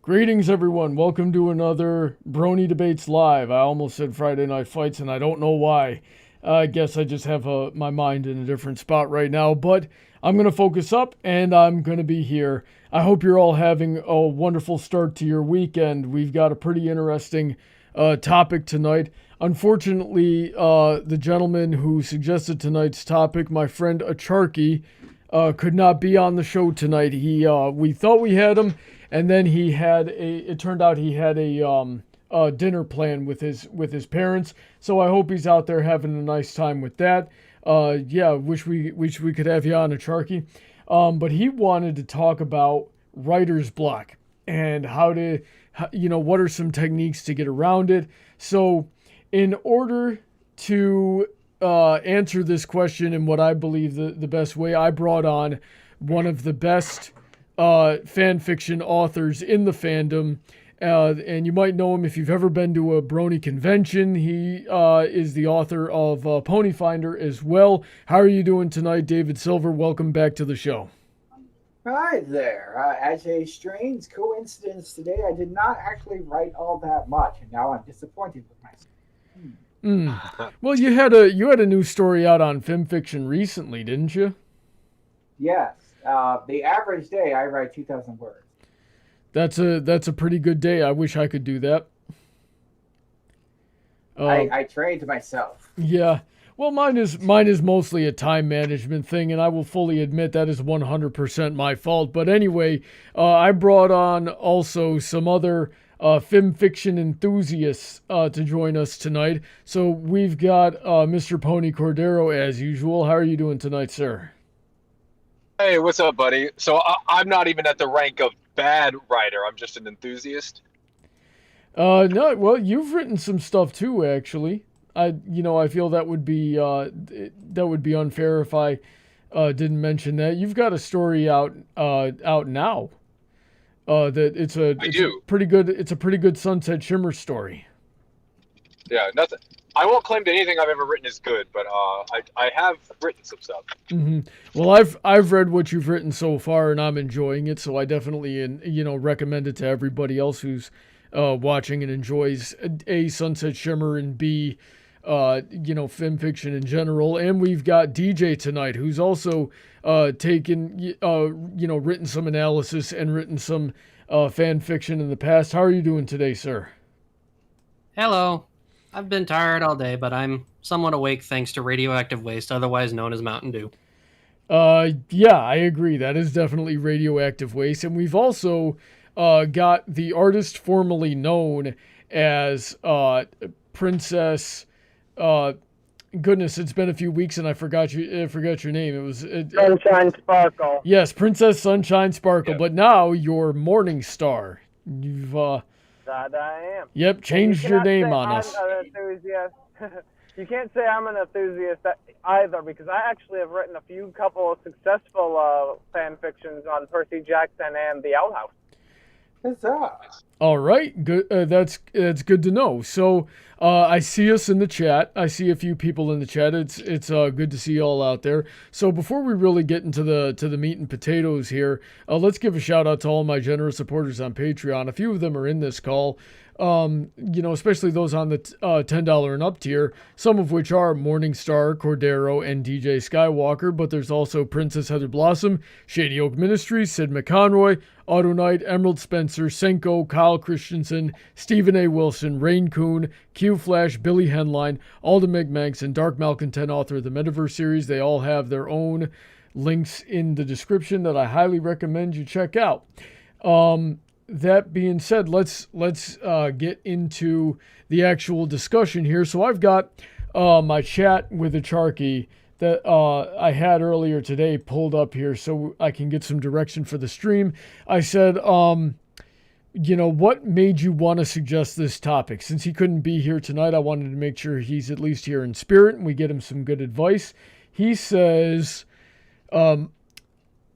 Greetings, everyone. Welcome to another Brony Debates Live. I almost said Friday Night Fights, and I don't know why. I guess I just have my mind in a different spot right now, but I'm going to focus up, and I'm going to be here. I hope you're all having a wonderful start to your weekend. We've got a pretty interesting topic tonight. Unfortunately, the gentleman who suggested tonight's topic, my friend Acharky, could not be on the show tonight. We thought we had him, and then it turned out he had a dinner plan with his parents. So I hope he's out there having a nice time with that. Wish we could have you on, Acharky. But he wanted to talk about writer's block and what are some techniques to get around it. So in order to answer this question in what I believe the best way, I brought on one of the best fan fiction authors in the fandom, and you might know him if you've ever been to a Brony convention. He is the author of Ponyfinder as well. How are you doing tonight, David Silver? Welcome back to the show. Hi there. As a strange coincidence today, I did not actually write all that much, and now I'm disappointed with myself. Well, you had a new story out on FiMfiction recently, didn't you? Yes. The average day, I write 2,000 words. That's a pretty good day. I wish I could do that. I trained myself. Yeah. Well, mine is mostly a time management thing, and I will fully admit that is 100% my fault. But anyway, I brought on also some other FiMfiction enthusiasts to join us tonight. So we've got Mr. Pony Cordero as usual. How are you doing tonight, sir? Hey, what's up, buddy? So I'm not even at the rank of bad writer. I'm just an enthusiast. No, well, you've written some stuff too, actually. I feel that would be unfair if I didn't mention that. You've got a story out now. It's a pretty good Sunset Shimmer story. Yeah, nothing. I won't claim that anything I've ever written is good, but I have written some stuff. Mm-hmm. Well, I've read what you've written so far, and I'm enjoying it. So I definitely recommend it to everybody else who's watching and enjoys A, Sunset Shimmer, and B, FiMfiction in general. And we've got DJ tonight, who's also written some analysis and written some fan fiction in the past. How are you doing today, sir? Hello. I've been tired all day, but I'm somewhat awake thanks to radioactive waste, otherwise known as Mountain Dew. Yeah, I agree. That is definitely radioactive waste. And we've also got the artist formerly known as Princess. Goodness, it's been a few weeks and I forgot your name. It was Sunshine Sparkle. Yes, Princess Sunshine Sparkle. Yeah. But now you're Morningstar. You've That I am. Yep, changed your name on us. I'm an enthusiast. You can't say I'm an enthusiast either, because I actually have written a couple of successful fan fictions on Percy Jackson and the Owl House. Huzzah. All right, good. That's good to know. So I see us in the chat. I see a few people in the chat. It's good to see you all out there. So before we really get into the meat and potatoes here, let's give a shout out to all my generous supporters on Patreon. A few of them are in this call. Especially those on the $10 and up tier, some of which are Morningstar, Cordero, and DJ Skywalker, but there's also Princess Heather Blossom, Shady Oak Ministries, Sid McConroy, Autoknight, Emerald Spencer, Senko, Kyle Christensen, Stephen A. Wilson, Rein-Kun, QFlash, Billy Henline, Alden McManx, and Dark Malcontent, author of the Metaverse series. They all have their own links in the description that I highly recommend you check out. That being said, let's get into the actual discussion here. So I've got my chat with Acharky that I had earlier today pulled up here so I can get some direction for the stream. I said, what made you want to suggest this topic? Since he couldn't be here tonight, I wanted to make sure he's at least here in spirit and we get him some good advice. He says,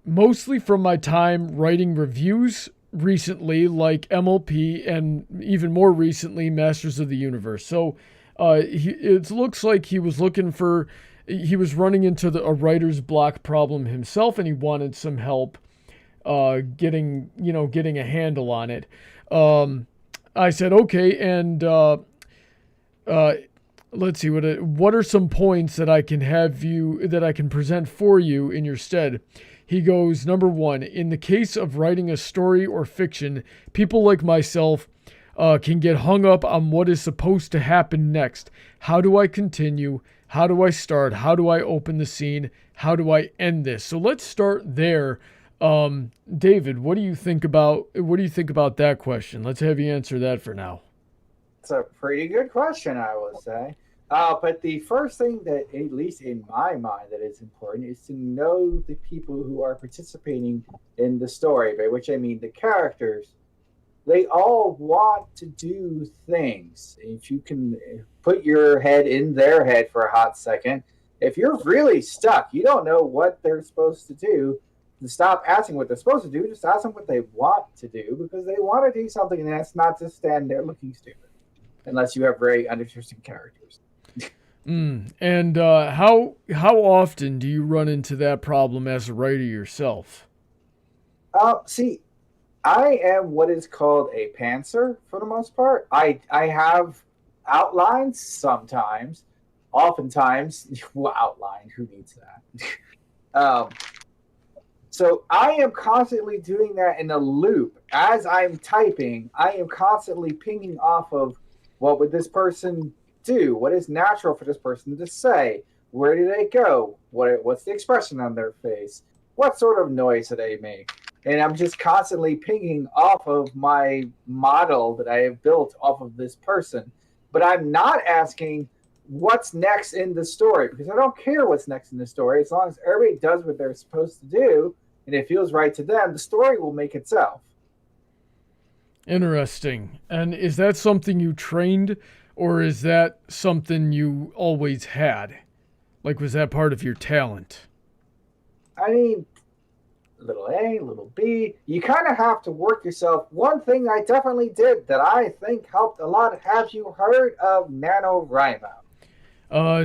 mostly from my time writing reviews recently, like MLP, and even more recently, Masters of the Universe. So it looks like he was running into a writer's block problem himself, and he wanted some help getting a handle on it. I said, okay, and let's see, what are some points that I can present for you in your stead? He goes, number one, in the case of writing a story or fiction, people like myself can get hung up on what is supposed to happen next. How do I continue? How do I start? How do I open the scene? How do I end this? So let's start there. David, what do you think about that question? Let's have you answer that for now. It's a pretty good question, I will say. But the first thing that, at least in my mind, that is important is to know the people who are participating in the story, by which I mean the characters. They all want to do things. If you can put your head in their head for a hot second, if you're really stuck, you don't know what they're supposed to do, to stop asking what they're supposed to do, just ask them what they want to do, because they want to do something, and that's not just stand there looking stupid, unless you have very uninteresting characters. And how often do you run into that problem as a writer yourself? See, I am what is called a pantser for the most part. I have outlines sometimes, oftentimes. Well, outline, who needs that? So I am constantly doing that in a loop. As I'm typing, I am constantly pinging off of what would this person do? What is natural for this person to say? Where do they go? What's the expression on their face? What sort of noise do they make? And I'm just constantly pinging off of my model that I have built off of this person. But I'm not asking what's next in the story, because I don't care what's next in the story. As long as everybody does what they're supposed to do and it feels right to them, the story will make itself. Interesting. And is that something you trained, or is that something you always had? Like, was that part of your talent? I mean, little A, little B, you kind of have to work yourself. One thing I definitely did that I think helped a lot. Have you heard of NaNoWriMo?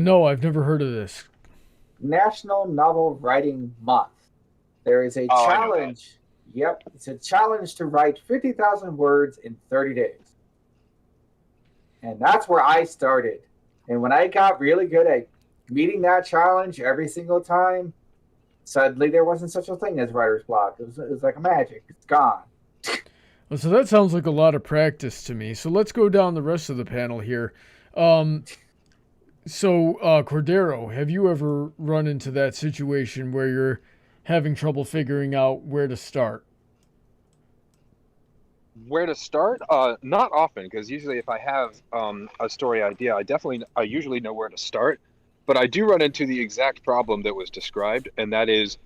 No, I've never heard of this. National Novel Writing Month. There is a challenge. Yep, it's a challenge to write 50,000 words in 30 days. And that's where I started. And when I got really good at meeting that challenge every single time, suddenly there wasn't such a thing as writer's block. It was like a magic. It's gone. Well, so that sounds like a lot of practice to me. So let's go down the rest of the panel here. Cordero, have you ever run into that situation where you're having trouble figuring out where to start? Where to start? Not often, because usually if I have a story idea, I usually know where to start. But I do run into the exact problem that was described, and that is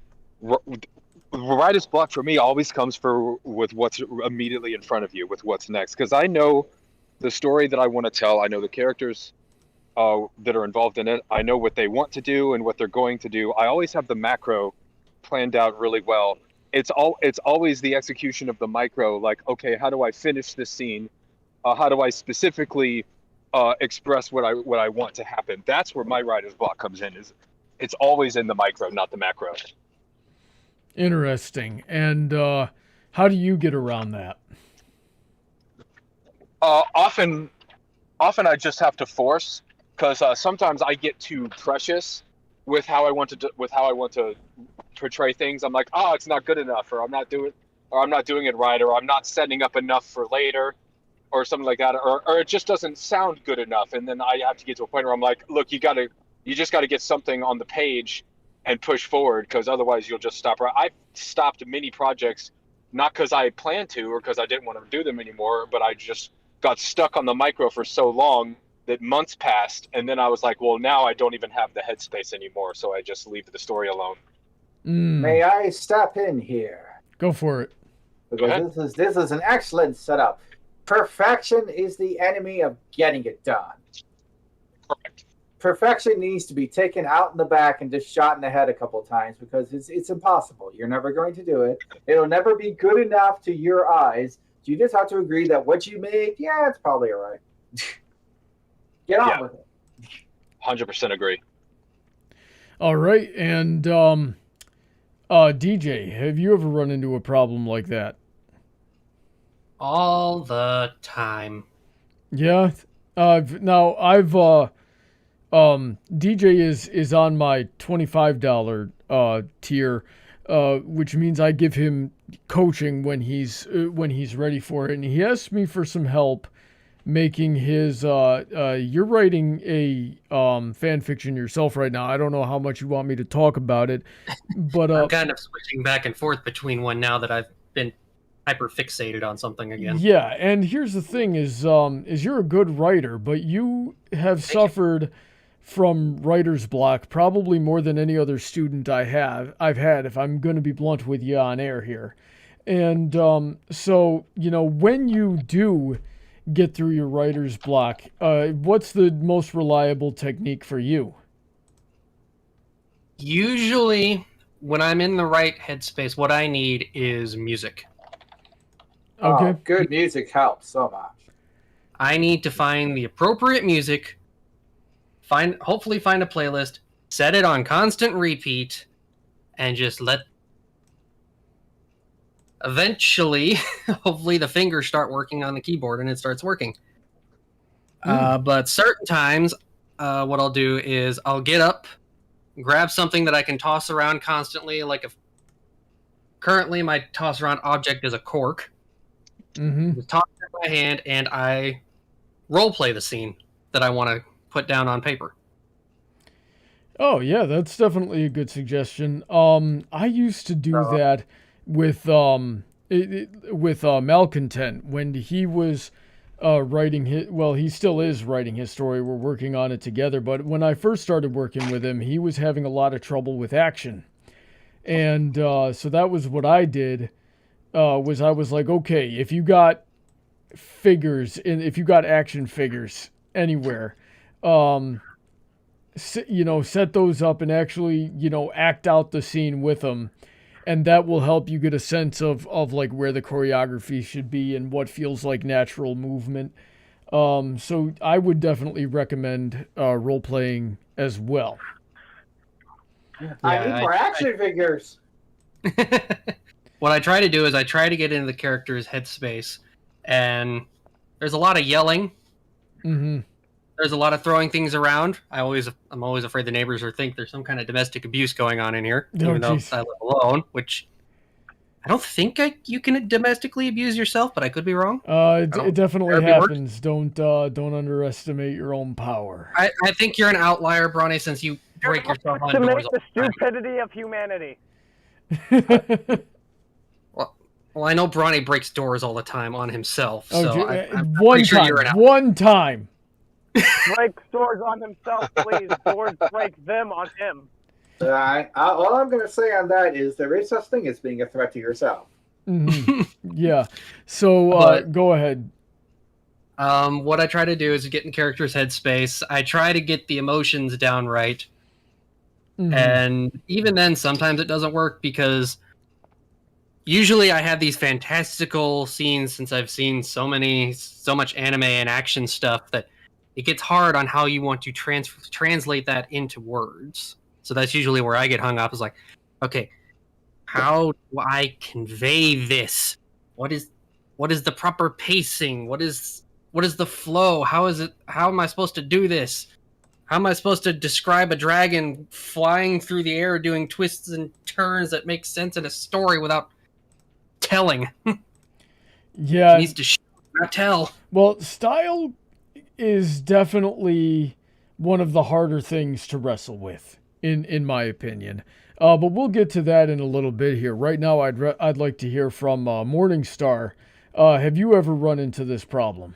writer's block for me always comes with what's immediately in front of you, with what's next. Because I know the story that I want to tell. I know the characters that are involved in it. I know what they want to do and what they're going to do. I always have the macro planned out really well. It's always the execution of the micro, like, okay, how do I finish this scene? How do I specifically express what I want to happen? That's where my writer's block comes in. It's always in the micro, not the macro. Interesting. And how do you get around that? Often I just have to force, because sometimes I get too precious with how I want to portray things. I'm like, it's not good enough, or I'm not doing it right, or I'm not setting up enough for later, or something like that, or it just doesn't sound good enough. And then I have to get to a point where I'm like, look, you just got to get something on the page and push forward, because otherwise you'll just stop. I've stopped many projects, not because I planned to or because I didn't want to do them anymore, but I just got stuck on the micro for so long that months passed, and then I was like, well, now I don't even have the headspace anymore, so I just leave the story alone. May I step in here? Go for it. Because this is an excellent setup. Perfection is the enemy of getting it done. Correct. Perfection needs to be taken out in the back and just shot in the head a couple of times, because it's impossible. You're never going to do it. It'll never be good enough to your eyes. You just have to agree that what you made, it's probably all right. Get on with it. 100% agree. All right. And DJ, have you ever run into a problem like that? All the time. Yeah. Now I've DJ is on my $25 tier, which means I give him coaching when he's ready for it, and he asked me for some help making his you're writing a fan fiction yourself right now. I don't know how much you want me to talk about it, but I'm kind of switching back and forth between one now that I've been hyper fixated on something again. yeah, and here's the thing is you're a good writer, but you have suffered from writer's block probably more than any other student I've had, if I'm going to be blunt with you on air here. And so, when you do get through your writer's block, what's the most reliable technique for you? Usually, when I'm in the right headspace, what I need is music. Okay. Oh, good music helps so much. I need to find the appropriate music, hopefully find a playlist, set it on constant repeat, and just eventually, hopefully the fingers start working on the keyboard and it starts working. But certain times, what I'll do is I'll get up, grab something that I can toss around constantly. Currently my toss around object is a cork. Just toss it in my hand, and I role play the scene that I want to put down on paper. Oh yeah, that's definitely a good suggestion. I used to do that with Malcontent when he was writing he still is writing his story. We're working on it together, but when I first started working with him, he was having a lot of trouble with action. And so that was what I did. I was like, okay, if you got action figures anywhere, set those up and actually, act out the scene with them. And that will help you get a sense of like where the choreography should be and what feels like natural movement. So I would definitely recommend role playing as well. I need more action figures. What I try to do is I try to get into the character's headspace, and there's a lot of yelling. There's a lot of throwing things around. I'm always afraid the neighbors will think there's some kind of domestic abuse going on in here, even though I live alone, which I don't think you can domestically abuse yourself, but I could be wrong. It definitely happens. Don't underestimate your own power. I think you're an outlier, Brony, since you break yourself on doors all the time. stupidity of humanity. Well, I know Brony breaks doors all the time on himself, so I'm one pretty sure you're an outlier. One time. Breaks doors on himself, please. Doors break them on him. All I'm going to say on that is there is such thing as being a threat to yourself. Yeah. So go ahead. What I try to do is get in character's headspace. I try to get the emotions down right. And even then, sometimes it doesn't work because usually I have these fantastical scenes since I've seen so much anime and action stuff that it gets hard on how you want to translate that into words. So that's usually where I get hung up, is like, okay, how do I convey this? What is the proper pacing? What is the flow? How am I supposed to do this? How am I supposed to describe a dragon flying through the air doing twists and turns that make sense in a story without telling? Yeah. It needs to show, not tell. Well, style is definitely one of the harder things to wrestle with, in my opinion. But we'll get to that in a little bit here. Right now, I'd like to hear from Morningstar. Have you ever run into this problem?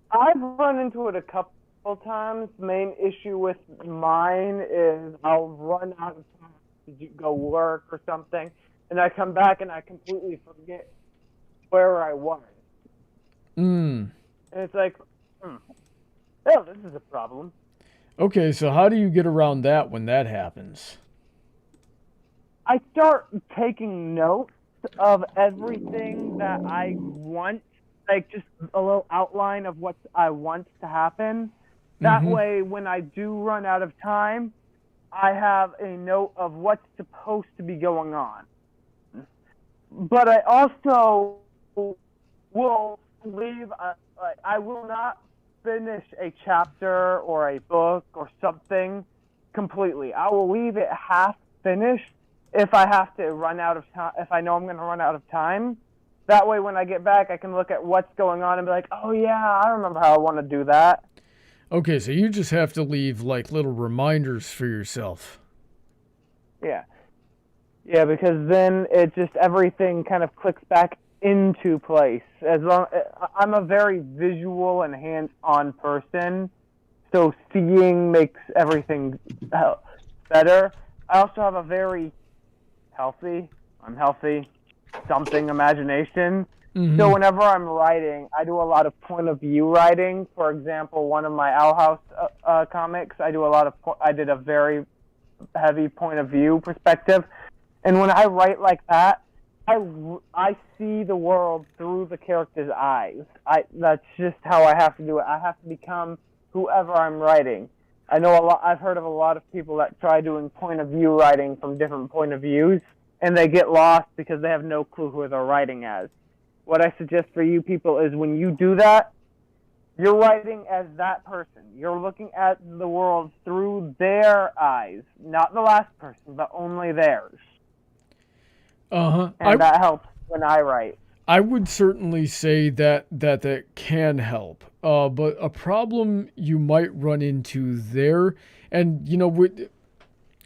I've run into it a couple times. Main issue with mine is I'll run out of time to go work or something, and I come back and I completely forget where I was. And it's like, oh, this is a problem. Okay, so how do you get around that when that happens? I start taking notes of everything that I want, like just a little outline of what I want to happen. That way, when I do run out of time, I have a note of what's supposed to be going on. but I also will leave. I will not finish a chapter or a book or something completely. I will leave it half finished if I have to run out of time. If I know I'm going to run out of time, that way when I get back, I can look at what's going on and be like, "Oh yeah, I remember how I want to do that." Okay, so you just have to leave like little reminders for yourself. Yeah. Yeah, because then it just everything kind of clicks back into place. I'm a very visual and hands-on person, so seeing makes everything better. I also have a very healthy imagination. Mm-hmm. So whenever I'm writing, I do a lot of point of view writing. For example, one of my Owl House comics, I did a very heavy point of view perspective. And when I write like that, I see the world through the character's eyes. That's just how I have to do it. I have to become whoever I'm writing. I've heard of a lot of people that try doing point of view writing from different point of views, and they get lost because they have no clue who they're writing as. What I suggest for you people is when you do that, you're writing as that person. You're looking at the world through their eyes, not the last person, but only theirs. Uh-huh. And that helps when I write. I would certainly say that can help. But a problem you might run into there, and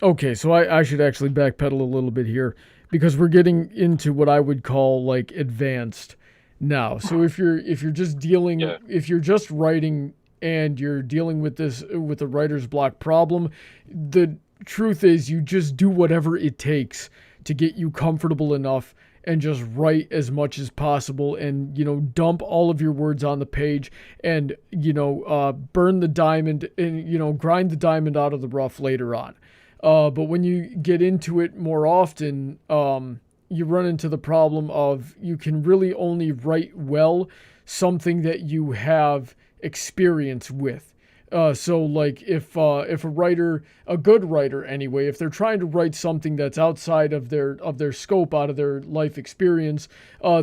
okay, so I should actually backpedal a little bit here because we're getting into what I would call like advanced now. So if you're just dealing, if you're just writing and you're dealing with the writer's block problem, the truth is you just do whatever it takes to get you comfortable enough and just write as much as possible and, dump all of your words on the page and, burn the diamond and, grind the diamond out of the rough later on. But when you get into it more often, you run into the problem of you can really only write well something that you have experience with. So like if a writer, a good writer anyway, if they're trying to write something that's outside of their scope, out of their life experience,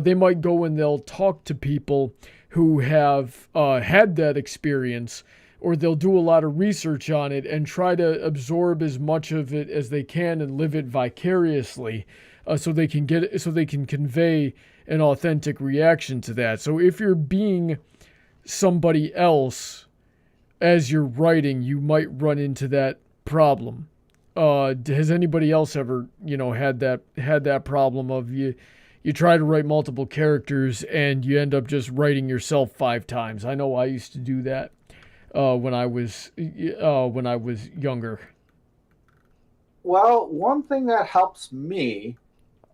they might go and they'll talk to people who have had that experience, or they'll do a lot of research on it and try to absorb as much of it as they can and live it vicariously, so they can convey an authentic reaction to that. So if you're being somebody else as you're writing, you might run into that problem. Has anybody else ever, had that problem of you try to write multiple characters and you end up just writing yourself 5 times? I know I used to do that when I was younger. Well, one thing that helps me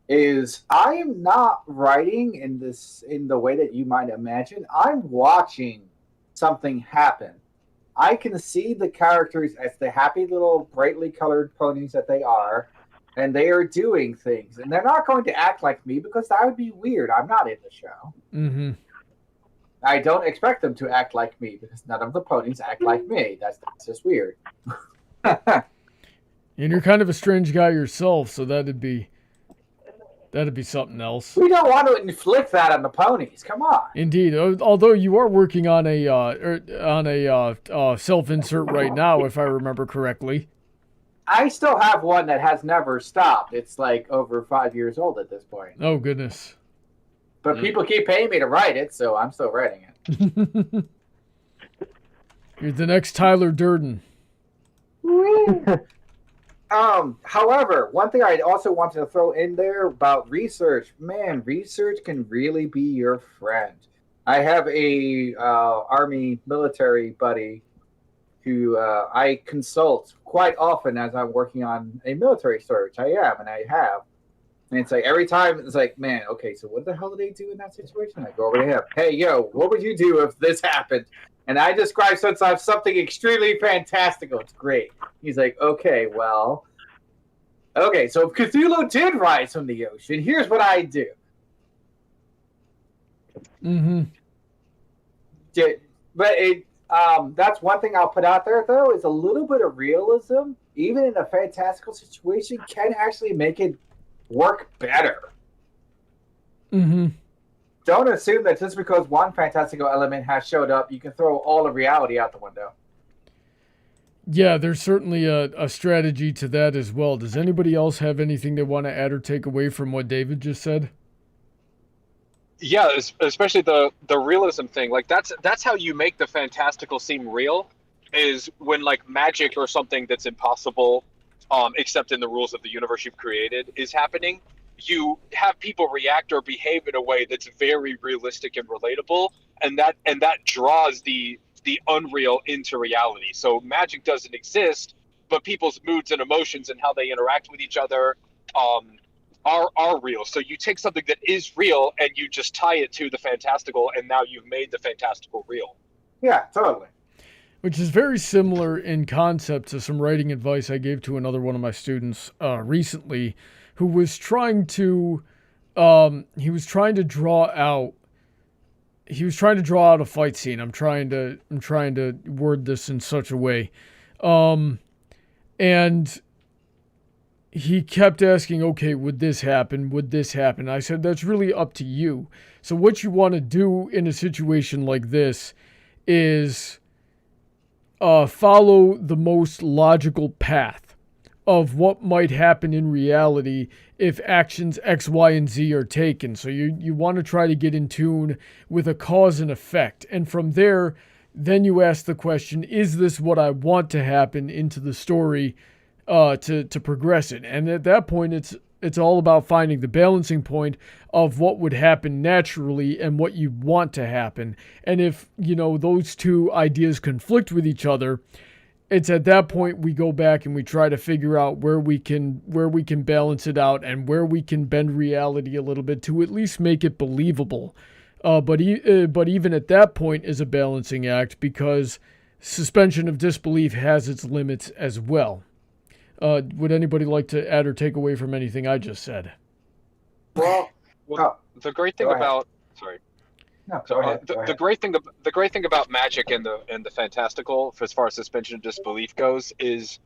is I am not writing in the way that you might imagine. I'm watching something happen. I can see the characters as the happy little brightly colored ponies that they are, and they are doing things. And they're not going to act like me because that would be weird. I'm not in the show. Mm-hmm. I don't expect them to act like me because none of the ponies act like me. That's just weird. And you're kind of a strange guy yourself, so that'd be something else. We don't want to inflict that on the ponies. Come on. Indeed. Although you are working on a self-insert right now, if I remember correctly. I still have one that has never stopped. It's like over 5 years old at this point. Oh, goodness. But people keep paying me to write it, so I'm still writing it. You're the next Tyler Durden. However, one thing I also wanted to throw in there about research. Man, research can really be your friend. I have a Army military buddy who I consult quite often as I'm working on a military search. I have. And it's like every time it's like, man, okay, so what the hell do they do in that situation? I go over to him. Hey, yo, what would you do if this happened? And I describe something extremely fantastical. It's great. He's like, okay, so if Cthulhu did rise from the ocean, here's what I do. Mm-hmm. But that's one thing I'll put out there, though, is a little bit of realism, even in a fantastical situation, can actually make it work better. Mm-hmm. Don't assume that just because one fantastical element has showed up, you can throw all of reality out the window. Yeah, there's certainly a strategy to that as well. Does anybody else have anything they want to add or take away from what David just said? Yeah, especially the realism thing. Like that's how you make the fantastical seem real, is when like magic or something that's impossible, except in the rules of the universe you've created, is happening. You have people react or behave in a way that's very realistic and relatable, and that draws the unreal into reality. So magic doesn't exist, but people's moods and emotions and how they interact with each other, um, are real. So you take something that is real and you just tie it to the fantastical, and now you've made the fantastical real. Yeah, totally. Which is very similar in concept to some writing advice I gave to another one of my students recently, who was trying to draw out a fight scene. I'm trying to word this in such a way, and he kept asking, okay, would this happen? Would this happen? I said, that's really up to you. So what you want to do in a situation like this is follow the most logical path of what might happen in reality if actions X, Y, and Z are taken. So you want to try to get in tune with a cause and effect. And from there, then you ask the question, is this what I want to happen into the story to progress it? And at that point, it's all about finding the balancing point of what would happen naturally and what you want to happen. And if, those two ideas conflict with each other, it's at that point we go back and we try to figure out where we can balance it out and where we can bend reality a little bit to at least make it believable. But even at that point is a balancing act, because suspension of disbelief has its limits as well. Would anybody like to add or take away from anything I just said? Well, The great thing about sorry. No, go ahead. The great thing about magic and the fantastical, as far as suspension of disbelief goes, is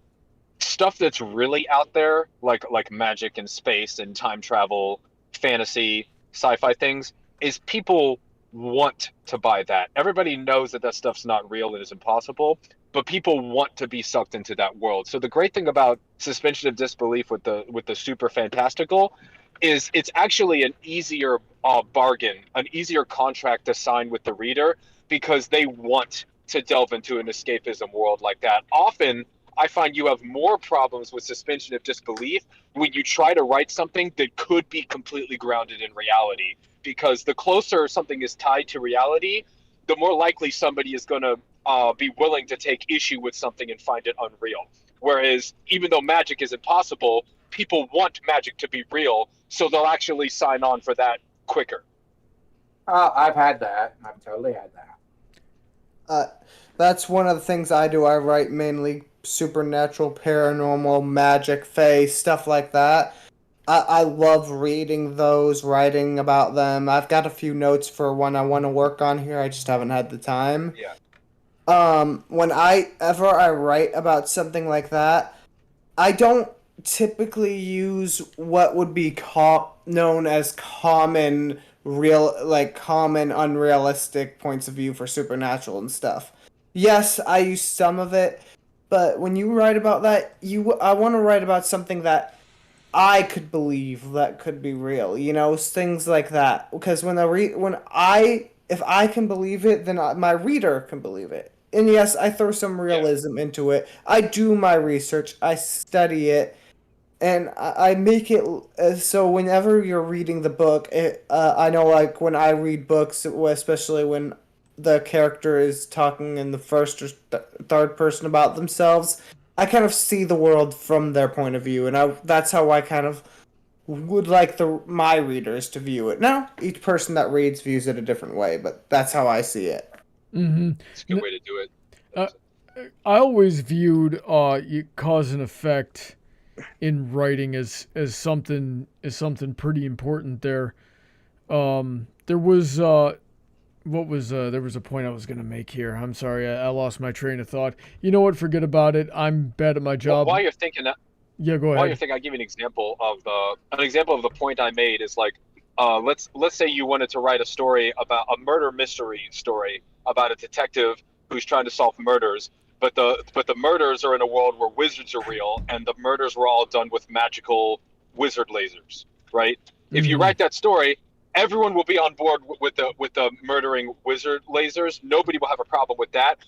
stuff that's really out there, like magic and space and time travel, fantasy, sci-fi things, is people want to buy that. Everybody knows that stuff's not real and is impossible, but people want to be sucked into that world. So the great thing about suspension of disbelief with the super fantastical is it's actually an easier bargain, an easier contract to sign with the reader, because they want to delve into an escapism world like that. Often, I find you have more problems with suspension of disbelief when you try to write something that could be completely grounded in reality, because the closer something is tied to reality, the more likely somebody is going to be willing to take issue with something and find it unreal. Whereas, even though magic is impossible, people want magic to be real, so they'll actually sign on for that quicker. I've had that. I've totally had that. That's one of the things I do. I write mainly supernatural, paranormal, magic, fae, stuff like that. I love reading those, writing about them. I've got a few notes for one I want to work on here. I just haven't had the time. Yeah. Whenever I write about something like that, I don't typically use what would be known as common unrealistic points of view for supernatural and stuff. Yes, I use some of it, but when you write about that, I want to write about something that I could believe that could be real, things like that. Because if I can believe it, then my reader can believe it. And yes, I throw some realism into it. I do my research, I study it, and I make it so whenever you're reading the book, I know, like, when I read books, especially when the character is talking in the first or third person about themselves, I kind of see the world from their point of view, and that's how I kind of would like my readers to view it. Now, each person that reads views it a different way, but that's how I see it. Mm-hmm. It's a good way to do it. I always viewed cause and effect in writing as something pretty important there. There was a point I was going to make here. I'm sorry, I lost my train of thought. You know what? Forget about it. I'm bad at my job. While you're thinking that, yeah, go ahead. While you're thinking, I'll give you an example of the point I made. Is like let's say you wanted to write a story about a murder mystery story about a detective who's trying to solve murders, but the murders are in a world where wizards are real, and the murders were all done with magical wizard lasers, right? If you write that story, everyone will be on board with the murdering wizard lasers. Nobody will have a problem with that.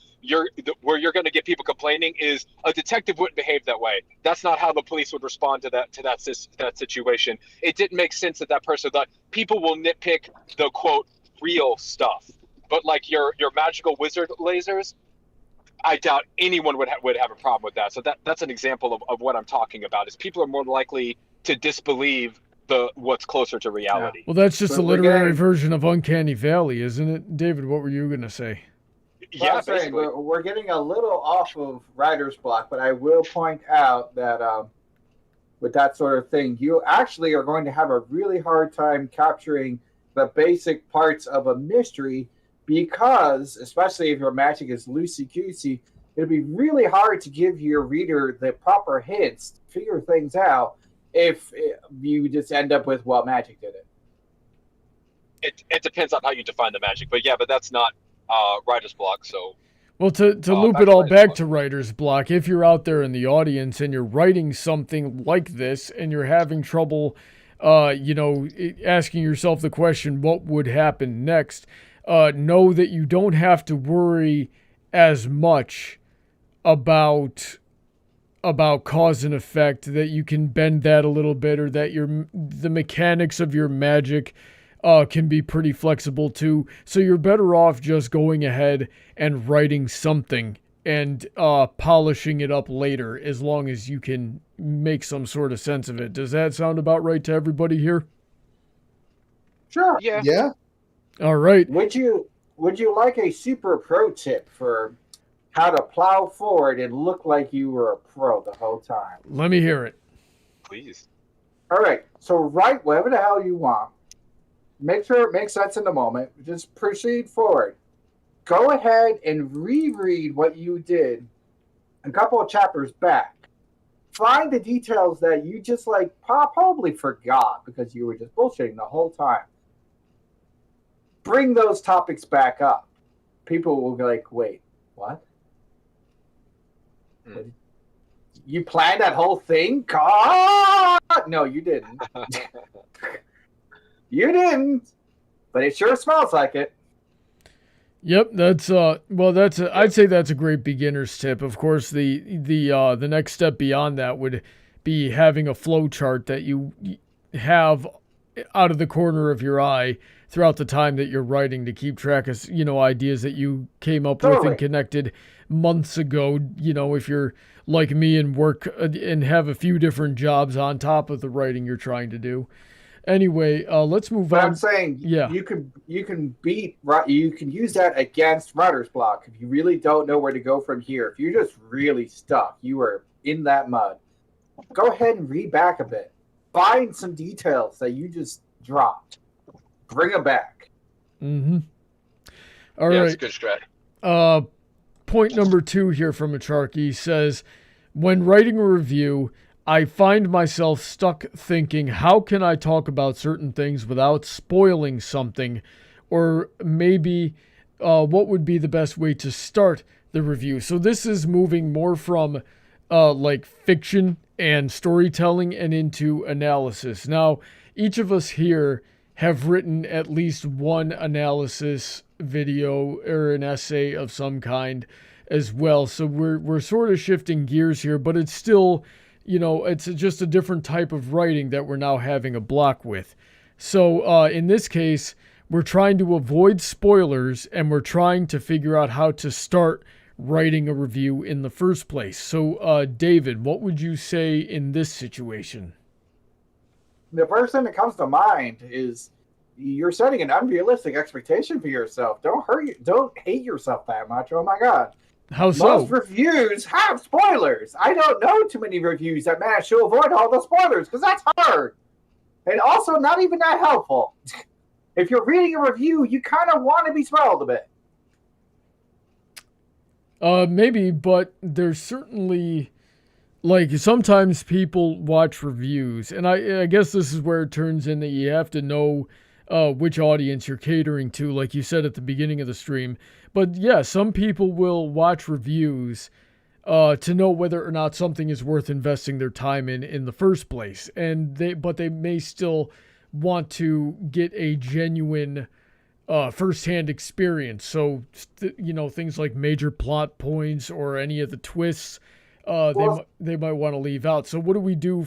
Where you're going to get people complaining is a detective wouldn't behave that way. That's not how the police would respond to that situation. It didn't make sense that person thought. People will nitpick the quote real stuff, but like your magical wizard lasers, I doubt anyone would have a problem with that. So that's an example of what I'm talking about. Is people are more likely to disbelieve what's closer to reality. Yeah. Well, that's just a literary version of Uncanny Valley, isn't it? David, what were you going to say? Yeah, basically. We're getting a little off of writer's block, but I will point out that with that sort of thing, you actually are going to have a really hard time capturing the basic parts of a mystery because, especially if your magic is loosey-goosey, it'd be really hard to give your reader the proper hints to figure things out if you just end up with, well, magic did it. It depends on how you define the magic, but that's not writer's block. So, well, to loop it all back to writer's block, if you're out there in the audience and you're writing something like this and you're having trouble, asking yourself the question, what would happen next? Know that you don't have to worry as much about cause and effect, that you can bend that a little bit, or that the mechanics of your magic can be pretty flexible too. So you're better off just going ahead and writing something and polishing it up later, as long as you can make some sort of sense of it. Does that sound about right to everybody here? Sure. Yeah. All right. Would you like a super pro tip for how to plow forward and look like you were a pro the whole time? Let me hear it. Please. All right. So write whatever the hell you want. Make sure it makes sense in the moment. Just proceed forward. Go ahead and reread what you did a couple of chapters back. Find the details that you just probably forgot because you were just bullshitting the whole time. Bring those topics back up. People will be like, wait, what? You planned that whole thing? God! No, you didn't. You didn't. But it sure smells like it. Yep, I'd say that's a great beginner's tip. Of course, the next step beyond that would be having a flow chart that you have out of the corner of your eye throughout the time that you're writing, to keep track of, ideas that you came up with and connected months ago. If you're like me and work and have a few different jobs on top of the writing you're trying to do. Anyway, let's move on. I'm saying, you can use that against writer's block if you really don't know where to go from here. If you're just really stuck, you are in that mud. Go ahead and read back a bit. Find some details that you just dropped. Bring them back. Mm-hmm. All right. That's a good strat. Point number 2 here from Acharky says, when writing a review, I find myself stuck thinking, how can I talk about certain things without spoiling something? Or maybe what would be the best way to start the review? So this is moving more from fiction and storytelling and into analysis. Now, each of us here have written at least one analysis video or an essay of some kind as well. So we're sort of shifting gears here, but it's still, it's just a different type of writing that we're now having a block with. So in this case, we're trying to avoid spoilers, and we're trying to figure out how to start writing a review in the first place. So David, what would you say in this situation? The first thing that comes to mind is you're setting an unrealistic expectation for yourself. Don't hate yourself that much. Oh my God. How so? Most reviews have spoilers. I don't know too many reviews that manage to avoid all the spoilers because that's hard. And also not even that helpful. If you're reading a review, you kind of want to be spoiled a bit. Maybe, but there's certainly like sometimes people watch reviews, and I guess this is where it turns in that you have to know which audience you're catering to, like you said at the beginning of the stream. But yeah, some people will watch reviews to know whether or not something is worth investing their time in the first place, and they may still want to get a genuine first-hand experience. So things like major plot points or any of the twists. They might want to leave out. So what do we do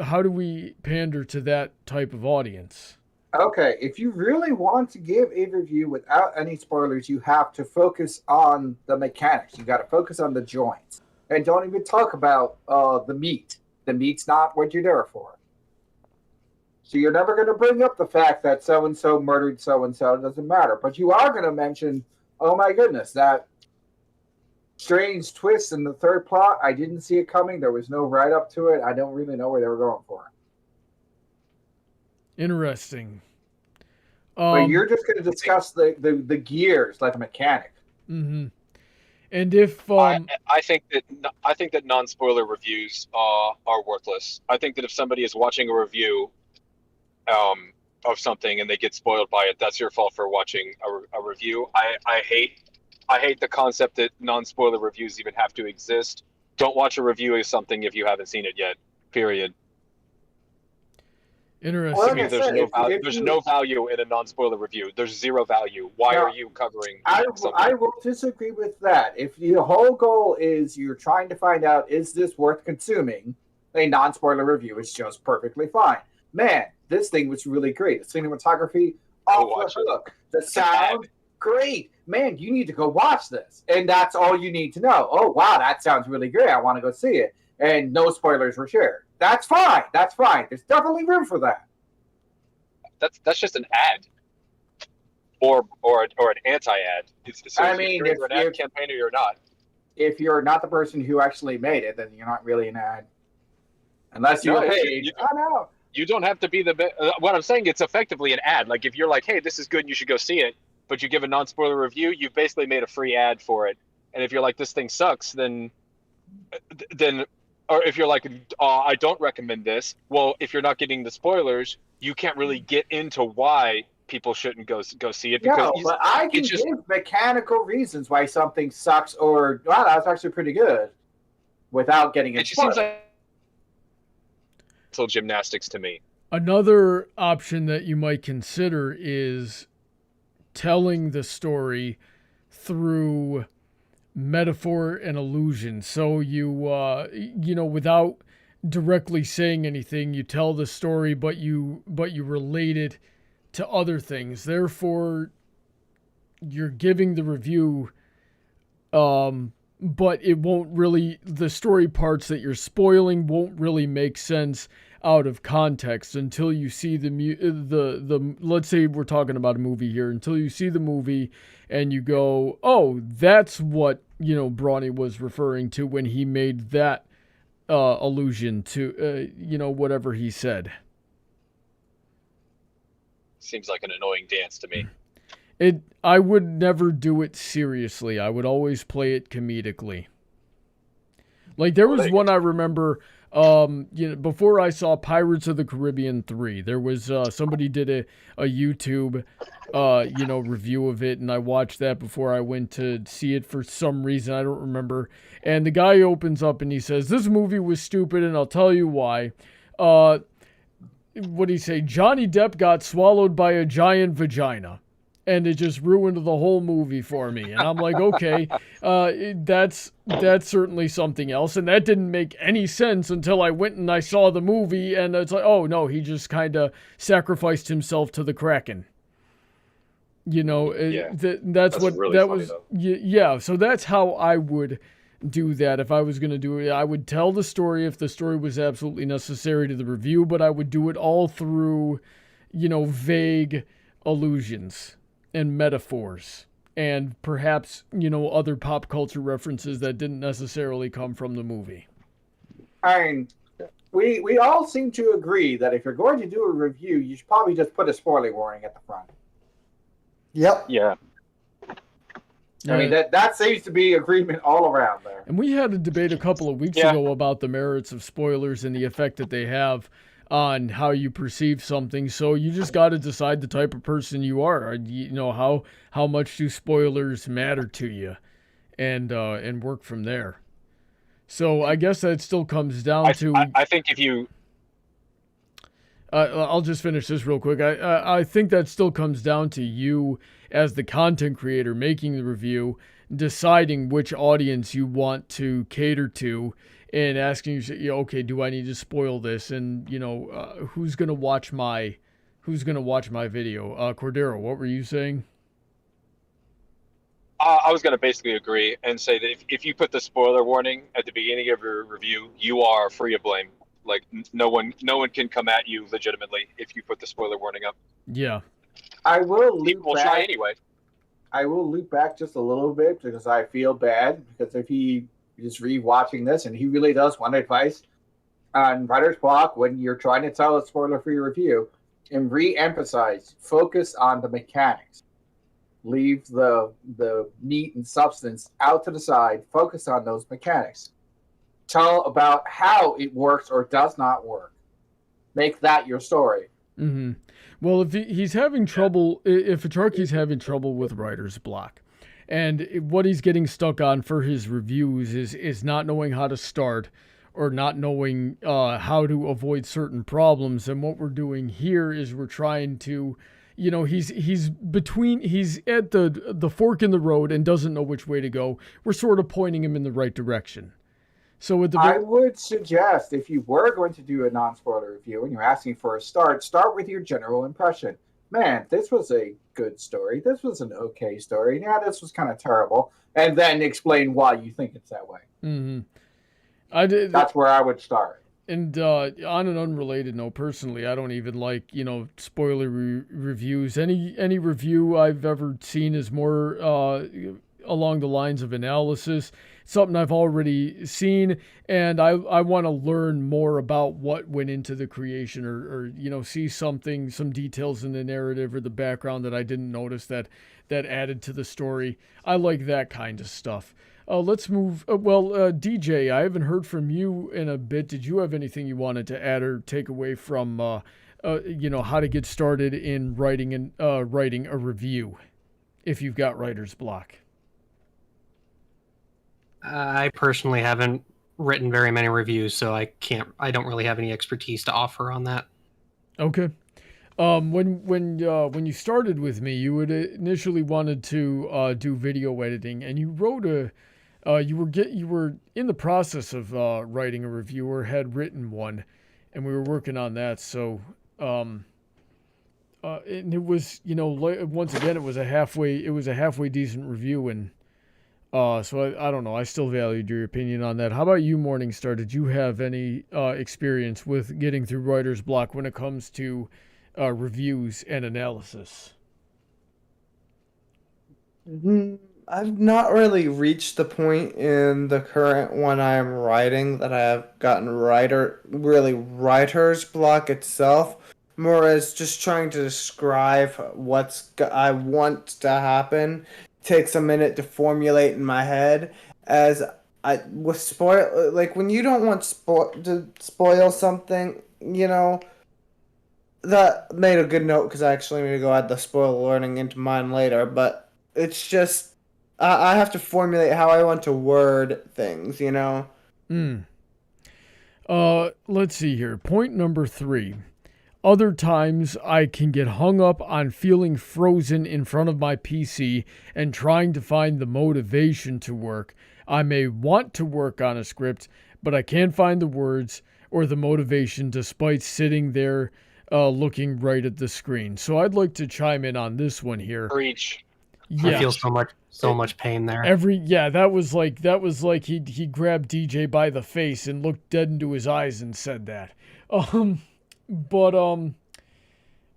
how do we pander to that type of audience? Okay, if you really want to give a review without any spoilers, you have to focus on the mechanics. You got to focus on the joints. And don't even talk about the meat. The meat's not what you're there for. So you're never going to bring up the fact that so-and-so murdered so-and-so. It doesn't matter. But you are going to mention, oh my goodness, that strange twist in the third plot. I didn't see it coming. There was no write-up to it. I don't really know where they were going for. Interesting. But you're just going to discuss the gears like a mechanic. Mm-hmm. And if I think that non-spoiler reviews are worthless. I think that if somebody is watching a review of something and they get spoiled by it, that's your fault for watching a review. I hate the concept that non-spoiler reviews even have to exist. Don't watch a review of something if you haven't seen it yet. Period. Interesting. Well, I mean, there's no value in a non-spoiler review. There's zero value. Why are you covering something? I will disagree with that. If the whole goal is you're trying to find out, is this worth consuming, a non-spoiler review is just perfectly fine. Man, this thing was really great. The cinematography, off the hook. The sound, great. Man, you need to go watch this. And that's all you need to know. Oh, wow, that sounds really great. I want to go see it. And no spoilers were shared. That's fine. That's fine. There's definitely room for that. That's just an ad, or an anti-ad. I mean, if you're an ad campaign or you're not. If you're not the person who actually made it, then you're not really an ad, unless you're paid. No. You don't have to be the. What I'm saying, it's effectively an ad. Like if you're like, hey, this is good, you should go see it, but you give a non-spoiler review, you've basically made a free ad for it. And if you're like, this thing sucks, then. Or if you're like, I don't recommend this. Well, if you're not getting the spoilers, you can't really get into why people shouldn't go see it. Because but I can give mechanical reasons why something sucks or, wow, that's actually pretty good without getting it seems like mental gymnastics to me. Another option that you might consider is telling the story through metaphor and allusion. So you without directly saying anything, you tell the story, but you relate it to other things. Therefore, you're giving the review, but it won't really, the story parts that you're spoiling won't really make sense out of context until you see the let's say we're talking about a movie here, until you see the movie and you go, oh, that's what Brony was referring to when he made that allusion to whatever he said. Seems like an annoying dance to me. I would never do it seriously. I would always play it comedically. Like there was one I remember, before I saw Pirates of the Caribbean 3, there was somebody did a YouTube review of it, and I watched that before I went to see it for some reason. I don't remember. And the guy opens up and he says, this movie was stupid, and I'll tell you why. What did he say? Johnny Depp got swallowed by a giant vagina. And it just ruined the whole movie for me. And I'm like, okay, that's certainly something else. And that didn't make any sense until I went and I saw the movie. And it's like, oh, no, he just kind of sacrificed himself to the Kraken. That's what really that was. Yeah, so that's how I would do that if I was going to do it. I would tell the story if the story was absolutely necessary to the review, but I would do it all through, vague allusions and metaphors, and perhaps, other pop culture references that didn't necessarily come from the movie. I mean, we all seem to agree that if you're going to do a review, you should probably just put a spoiler warning at the front. Yep. Yeah. I mean, that seems to be agreement all around there. And we had a debate a couple of weeks ago about the merits of spoilers and the effect that they have on how you perceive something. So you just got to decide the type of person you are. You know, how much do spoilers matter to you, and work from there. So I guess that still comes down to. I think if you. I'll just finish this real quick. I think that still comes down to you as the content creator making the review, deciding which audience you want to cater to, and asking you, okay, do I need to spoil this? And who's gonna watch my video? Cordero, what were you saying? I was going to basically agree and say that if you put the spoiler warning at the beginning of your review, you are free of blame. Like no one can come at you legitimately if you put the spoiler warning up. Yeah. I will loop People back. try anyway. I will loop back just a little bit because I feel bad, because if he is rewatching this and he really does want advice on writer's block when you're trying to tell a spoiler-free review, and re-emphasize, focus on the mechanics. Leave the meat and substance out to the side. Focus on those mechanics. Tell about how it works or does not work. Make that your story. Mm-hmm. Well, if he's having trouble, if Acharky's having trouble with writer's block, and what he's getting stuck on for his reviews is not knowing how to start, or not knowing how to avoid certain problems, and what we're doing here is we're trying to, he's at the fork in the road and doesn't know which way to go. We're sort of pointing him in the right direction. So I would suggest, if you were going to do a non-spoiler review and you're asking for a start with your general impression. Man, this was a good story. This was an okay story. Yeah, this was kind of terrible. And then explain why you think it's that way. Mm-hmm. That's where I would start. And on an unrelated note, personally, I don't even like, spoiler reviews. Any review I've ever seen is more along the lines of analysis. Something I've already seen, and I want to learn more about what went into the creation, or see some details in the narrative or the background that I didn't notice that added to the story. I like that kind of stuff. Let's move. DJ, I haven't heard from you in a bit. Did you have anything you wanted to add or take away from, how to get started in writing a review if you've got writer's block? I personally haven't written very many reviews, so I don't really have any expertise to offer on that. Okay. When you started with me, you had initially wanted to do video editing, and you wrote you were in the process of writing a review, or had written one, and we were working on that. So and it was, once again, it was a halfway decent review, and so I don't know. I still valued your opinion on that. How about you, Morningstar? Did you have any experience with getting through writer's block when it comes to reviews and analysis? I've not really reached the point in the current one I am writing that I have gotten writer's block itself, more as just trying to describe what I want to happen. Takes a minute to formulate in my head, as with spoil, like when you don't want to spoil something, that made a good note, because I actually need to go add the spoiler warning into mine later, but it's just I have to formulate how I want to word things, Let's see here. Point number 3. Other times, I can get hung up on feeling frozen in front of my PC and trying to find the motivation to work. I may want to work on a script, but I can't find the words or the motivation despite sitting there looking right at the screen. So I'd like to chime in on this one here. Preach. Yeah. I feel so much pain there. That was like he grabbed DJ by the face and looked dead into his eyes and said that. But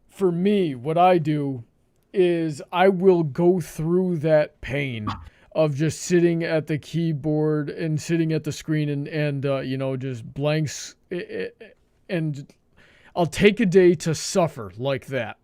for me, what I do is I will go through that pain of just sitting at the keyboard and sitting at the screen and just blanks, and I'll take a day to suffer like that.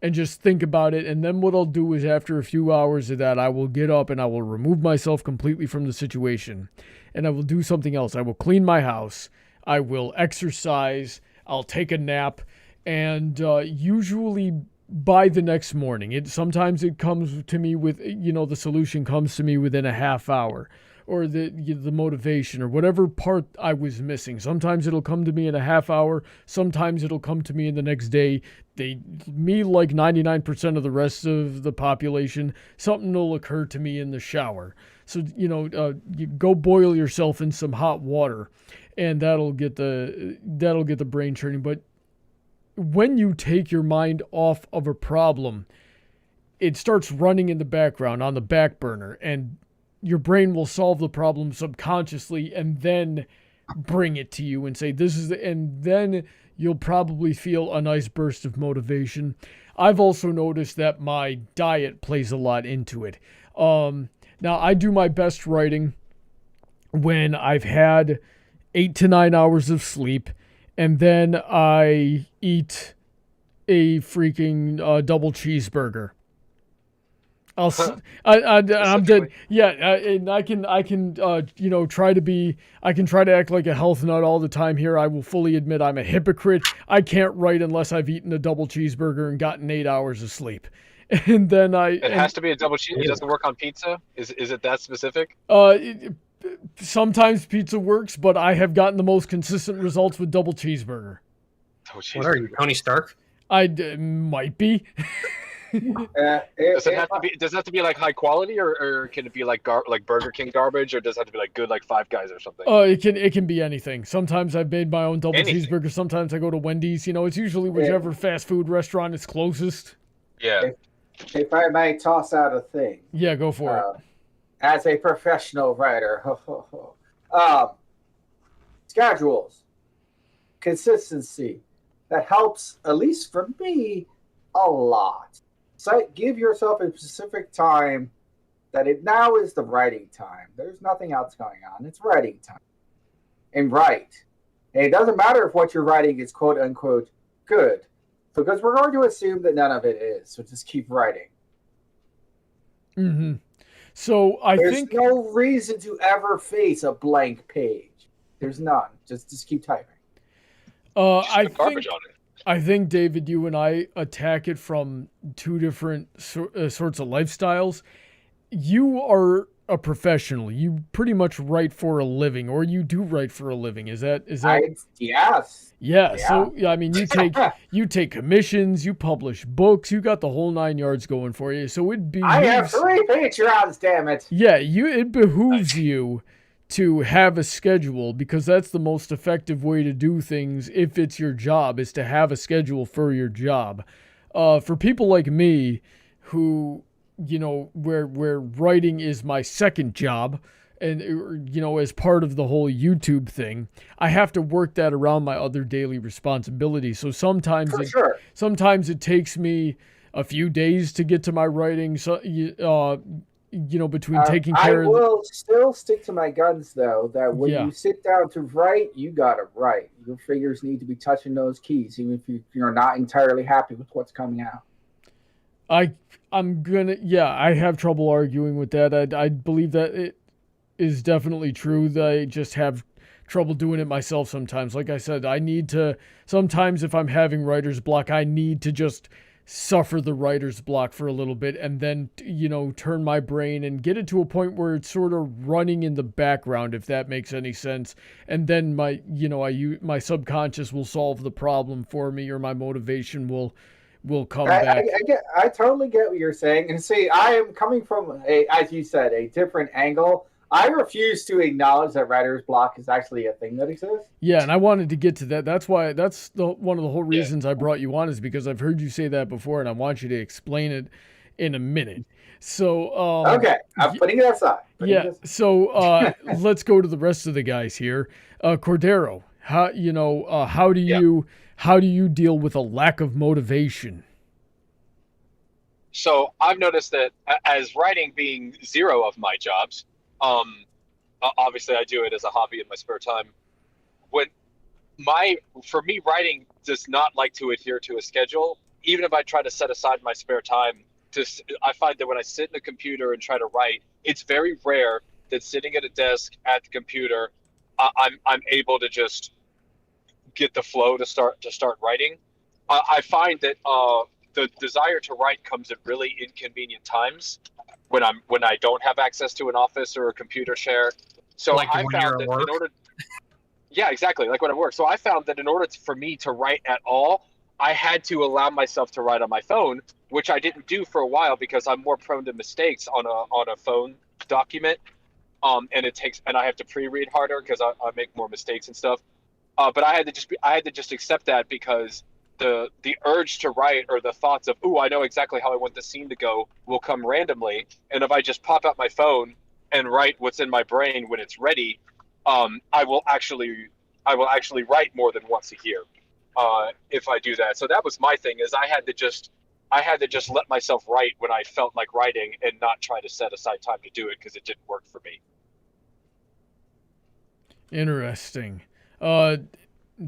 and just think about it. And then what I'll do is after a few hours of that, I will get up and I will remove myself completely from the situation, and I will do something else. I will clean my house. I will exercise. I'll take a nap, and usually by the next morning, sometimes it comes to me with, the solution comes to me within a half hour, or the motivation, or whatever part I was missing. Sometimes it'll come to me in a half hour. Sometimes it'll come to me in the next day. Me, like 99% of the rest of the population, something will occur to me in the shower. So, you go boil yourself in some hot water, and that'll get the brain churning. But when you take your mind off of a problem, it starts running in the background on the back burner, and your brain will solve the problem subconsciously and then bring it to you and say, and then you'll probably feel a nice burst of motivation. I've also noticed that my diet plays a lot into it. Now, I do my best writing when I've had 8 to 9 hours of sleep, and then I eat a freaking double cheeseburger. I'm dead. Yeah, and I can try to act like a health nut all the time here. I will fully admit I'm a hypocrite. I can't write unless I've eaten a double cheeseburger and gotten 8 hours of sleep. And then It has to be a double cheese. It doesn't work on pizza. Is it that specific? Sometimes pizza works, but I have gotten the most consistent results with double cheeseburger. What are you, Tony Stark? I might be. Does it have to be like high quality, or can it be like Burger King garbage, or does it have to be like good, like Five Guys or something? It can be anything. Sometimes I've made my own double cheeseburger. Sometimes I go to Wendy's. It's usually whichever fast food restaurant is closest. Yeah. If I may toss out a thing. Yeah, go for it. As a professional writer, schedules, consistency, that helps, at least for me, a lot. So give yourself a specific time that now is the writing time. There's nothing else going on. It's writing time. And write. And it doesn't matter if what you're writing is quote unquote good, because we're going to assume that none of it is. So just keep writing. Mm-hmm. So There's no reason to ever face a blank page. There's none. Just keep typing. I think, David, you and I attack it from two different sorts of lifestyles. You are a professional. You pretty much write for a living, or you do write for a living. Is that? Yes. Yeah. So I mean, you take commissions, you publish books, you got the whole 9 yards going for you. So I have 3 Patreons, damn it. Yeah, it behooves you to have a schedule, because that's the most effective way to do things if it's your job, is to have a schedule for your job. For people like me who, where writing is my second job, and, as part of the whole YouTube thing, I have to work that around my other daily responsibilities. So sometimes it takes me a few days to get to my writing. So, between taking care of... I will still stick to my guns, though, that when you sit down to write, you got to write. Your fingers need to be touching those keys, even if you're not entirely happy with what's coming out. I have trouble arguing with that. I believe that it is definitely true. That I just have trouble doing it myself sometimes. Like I said, sometimes if I'm having writer's block, I need to just suffer the writer's block for a little bit, and then turn my brain and get it to a point where it's sort of running in the background, if that makes any sense. And then my subconscious will solve the problem for me, or my motivation will come back. I totally get what you're saying, and see, I am coming from as you said, a different angle. I refuse to acknowledge that writer's block is actually a thing that exists. Yeah, and I wanted to get to that. That's why one of the whole reasons I brought you on, is because I've heard you say that before, and I want you to explain it in a minute. So okay, I'm putting it aside. So let's go to the rest of the guys here. Cordero, how do you deal with a lack of motivation? So I've noticed that as writing being 0 of my jobs, obviously I do it as a hobby in my spare time. For me, writing does not like to adhere to a schedule. even if I try to set aside my spare time, I find that when I sit in the computer and try to write, it's very rare that sitting at a desk at the computer, I'm able to just get the flow to start writing. I find that the desire to write comes at really inconvenient times when I don't have access to an office or a computer share. So Like I when found you're at that work? in order, yeah, exactly, like when I work. So I found that in order for me to write at all, I had to allow myself to write on my phone, which I didn't do for a while because I'm more prone to mistakes on a phone document. And I have to pre-read harder because I make more mistakes and stuff. But I had to just accept that because the urge to write or the thoughts of, ooh, I know exactly how I want the scene to go will come randomly. And if I just pop out my phone and write what's in my brain when it's ready, I will actually write more than once a year if I do that. So that was my thing, is I had to just let myself write when I felt like writing and not try to set aside time to do it because it didn't work for me. Interesting.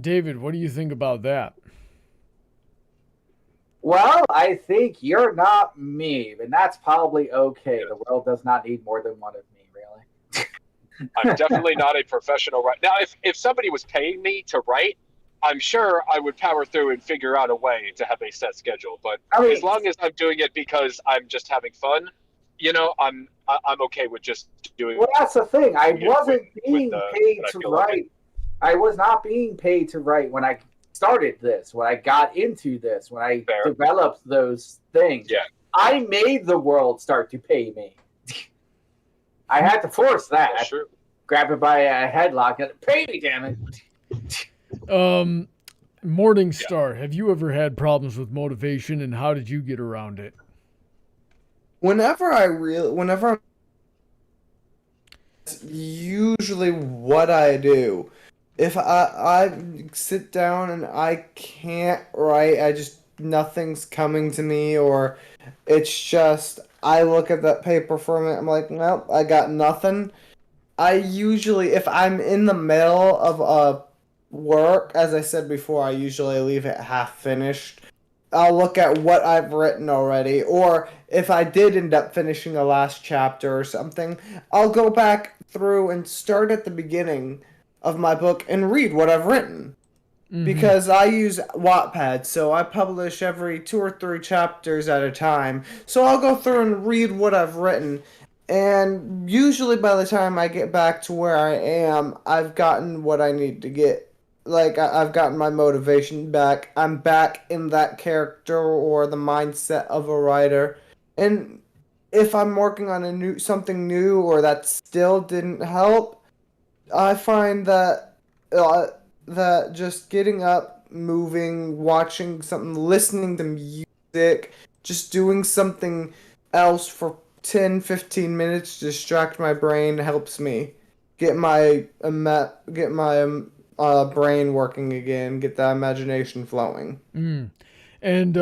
David, what do you think about that? Well, I think you're not me, and that's probably okay. The world does not need more than one of me, really. I'm definitely not a professional writer. Now, if somebody was paying me to write, I'm sure I would power through and figure out a way to have a set schedule. But as long as I'm doing it because I'm just having fun, I'm okay with just doing. Well, that's the thing. I wasn't being paid to write. Like I was not being paid to write when I started this, when I got into this, when I developed those things. Yeah. I made the world start to pay me. I had to force that. That's true. Grab it by a headlock and pay me, damn it. Morningstar, have you ever had problems with motivation, and how did you get around it? Whenever usually what I do, if I sit down and I can't write, nothing's coming to me, or it's just I look at that paper for a minute, I'm like, nope, I got nothing. I usually, if I'm in the middle of a work, as I said before, I usually leave it half finished. I'll look at what I've written already, or if I did end up finishing the last chapter or something, I'll go back through and start at the beginning of my book and read what I've written. Mm-hmm. Because I use Wattpad, so I publish every 2 or 3 chapters at a time. So I'll go through and read what I've written, and usually by the time I get back to where I am, I've gotten what I need to get. Like, I've gotten my motivation back. I'm back in that character or the mindset of a writer. And if I'm working on something new or that still didn't help, I find that just getting up, moving, watching something, listening to music, just doing something else for 10, 15 minutes to distract my brain helps me get my brain working again, get that imagination flowing. And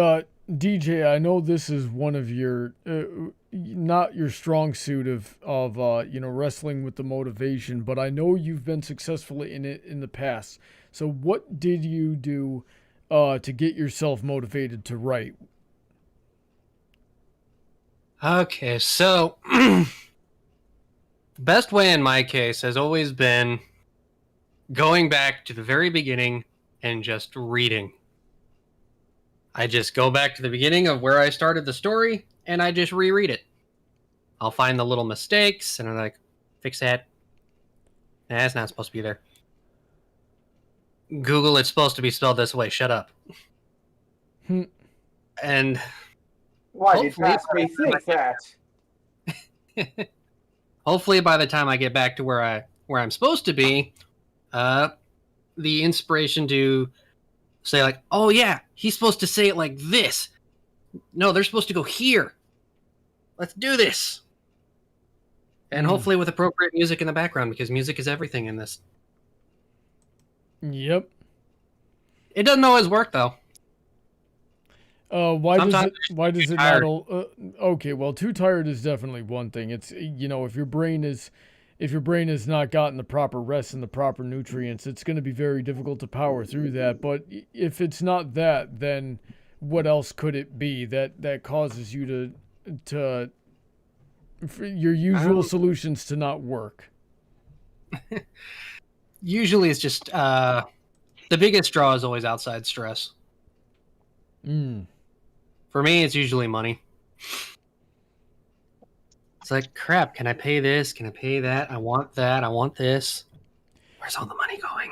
DJ, I know this is one of your not your strong suit of wrestling with the motivation, but I know you've been successful in it in the past. So what did you do to get yourself motivated to write? Okay, so best way in my case has always been going back to the very beginning and just reading. I just go back to the beginning of where I started the story, and I just reread it. I'll find the little mistakes, and I'm like, fix that. Nah, it's not supposed to be there. Google, it's supposed to be spelled this way. Shut up. And why did me think that? Hopefully, by the time I get back to where I'm supposed to be, the inspiration to say like, oh yeah, he's supposed to say it like this. No, they're supposed to go here. Let's do this. And hopefully with appropriate music in the background, because music is everything in this. Yep. It doesn't always work though. Why does it not? Okay, well, too tired is definitely one thing. It's if your brain has not gotten the proper rest and the proper nutrients, it's going to be very difficult to power through that. But if it's not that, then what else could it be that causes you to for your usual solutions to not work? Usually it's just the biggest draw is always outside stress. For me, it's usually money. It's like, crap, can I pay this? Can I pay that? I want that. I want this. Where's all the money going?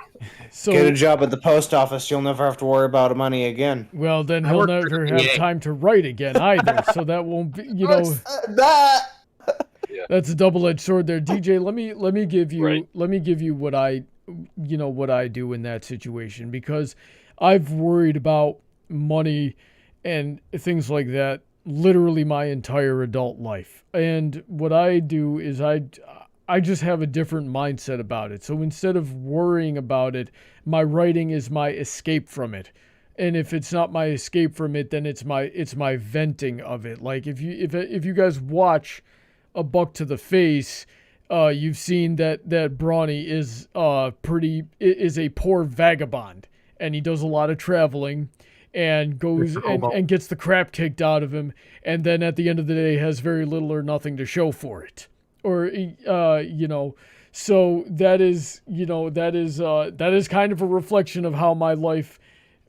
So Get a job at the post office. You'll never have to worry about money again. well, then I he'll work for never the have VA. time to write again either. So that won't be, That. that's a double-edged sword there. DJ, let me give you Right. let me give you what I do in that situation, because I've worried about money and things like that literally my entire adult life. And what I do is I just have a different mindset about it. So instead of worrying about it, my writing is my escape from it. And if it's not my escape from it, then it's my venting of it. Like if you guys watch A Buck to the Face, you've seen that Brony is a poor vagabond, and he does a lot of traveling and goes and gets the crap kicked out of him, and then at the end of the day has very little or nothing to show for it. Or so that is kind of a reflection of how my life,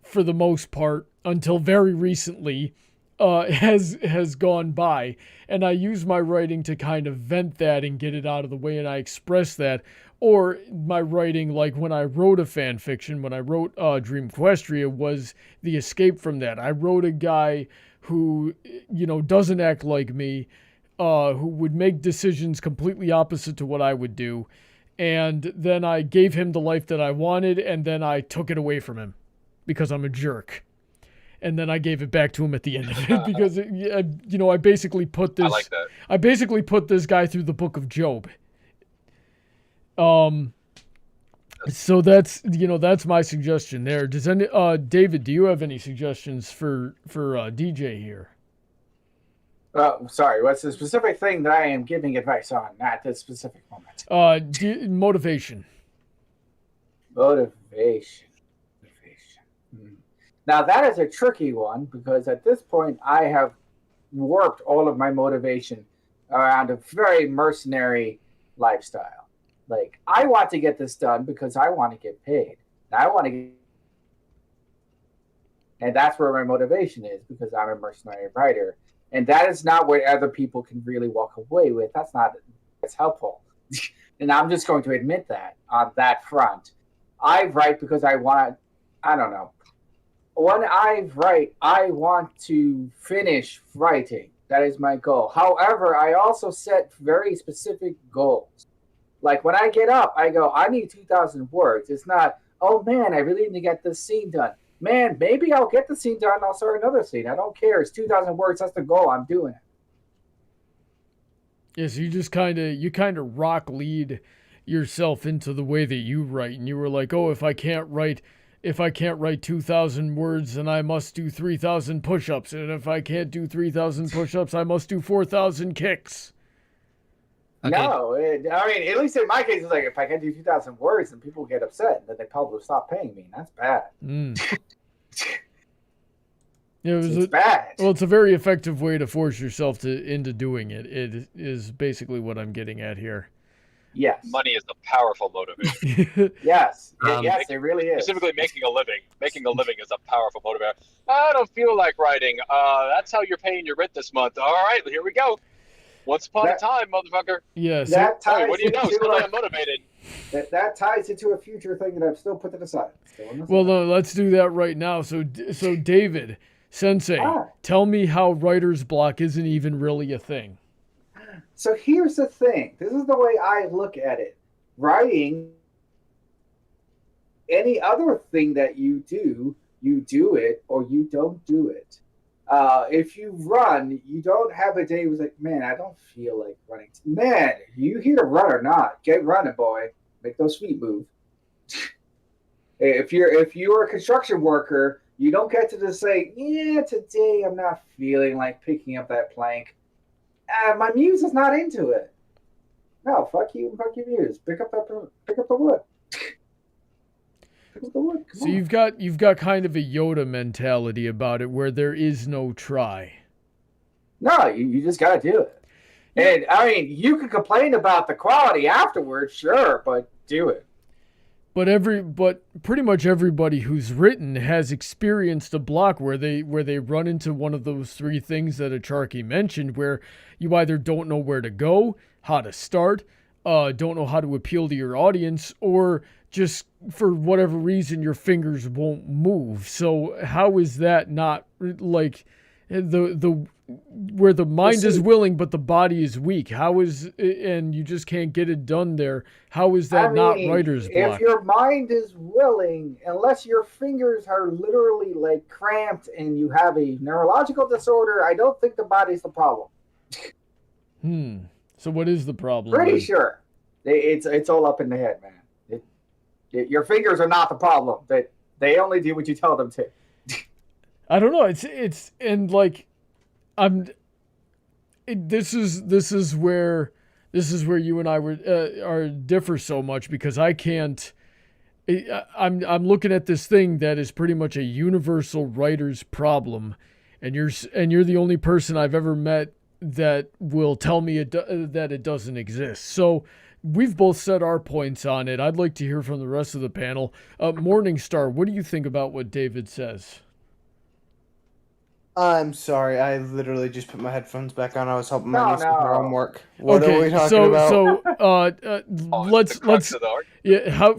for the most part, until very recently, has gone by. And I use my writing to kind of vent that and get it out of the way, and I express that. Or my writing, like when I wrote a fan fiction, when I wrote Dream Equestria, was the escape from that. I wrote a guy who, doesn't act like me, who would make decisions completely opposite to what I would do. And then I gave him the life that I wanted, and then I took it away from him because I'm a jerk. And then I gave it back to him at the end of it because, I basically put this. I like that. I basically put this guy through the Book of Job. So that's my suggestion there. Does David, do you have any suggestions for DJ here? Sorry, what's the specific thing that I am giving advice on at this specific moment? Motivation. Motivation. Now, that is a tricky one, because at this point, I have warped all of my motivation around a very mercenary lifestyle. Like, I want to get this done because I want to get paid. And that's where my motivation is, because I'm a mercenary writer. And that is not what other people can really walk away with. That's helpful. And I'm just going to admit that on that front. I write because I want, I don't know. When I write, I want to finish writing. That is my goal. However, I also set very specific goals. Like when I get up, I go, I need 2,000 words. It's not, oh man, I really need to get this scene done. Man, maybe I'll get the scene done and I'll start another scene. I don't care. It's 2,000 words. That's the goal. I'm doing it. Yes, you kind of rock lead yourself into the way that you write. And you were like, oh, if I can't write 2,000 words, then I must do 3,000 push-ups. And if I can't do 3,000 push-ups, I must do 4,000 kicks. Okay. No, I mean, at least in my case, it's like if I can do 2,000 words, then people get upset, then they probably will stop paying me. That's bad. It's bad. Well, it's a very effective way to force yourself into doing it. It is basically what I'm getting at here. Yes. Money is a powerful motivator. Yes. Yes, it really is. Specifically, making a living. Making a living is a powerful motivator. I don't feel like writing. That's how you're paying your rent this month. All right, here we go. Once upon a time, motherfucker. Yes. That ties Hey, what do you know? into Still not motivated. that ties into a future thing that I've still put to the side. Well, no, let's do that right now. So David, Sensei, tell me how writer's block isn't even really a thing. So here's the thing. This is the way I look at it. Writing, any other thing that you do it or you don't do it. If you run, you don't have a day where it's like, man, I don't feel like running. Man, you here to run or not? Get running, boy. Make those feet move. If you're a construction worker, you don't get to just say, yeah, today I'm not feeling like picking up that plank. My muse is not into it. No, fuck you and fuck your muse. Pick up the wood. So you've got kind of a Yoda mentality about it, where there is no try. No, you just gotta do it. And I mean, you can complain about the quality afterwards, sure, but do it. But pretty much everybody who's written has experienced a block where they run into one of those three things that Acharky mentioned, where you either don't know where to go, how to start, don't know how to appeal to your audience, or just for whatever reason your fingers won't move. So how is that not like the where the mind is willing but the body is weak? How is, and you just can't get it done there? How is that not writer's block? If your mind is willing, unless your fingers are literally like cramped and you have a neurological disorder, I don't think the body's the problem. So what is the problem? Pretty sure it's all up in the head, man. Your fingers are not the problem. They only do what you tell them to. I don't know. It's and like this is where you and I are differ so much, because I can't. I'm looking at this thing that is pretty much a universal writer's problem, and you're the only person I've ever met that will tell me that it doesn't exist. So we've both set our points on it. I'd like to hear from the rest of the panel. Morningstar, what do you think about what David says? I'm sorry, I literally just put my headphones back on. I was helping my niece with her homework. What are we talking about? Let's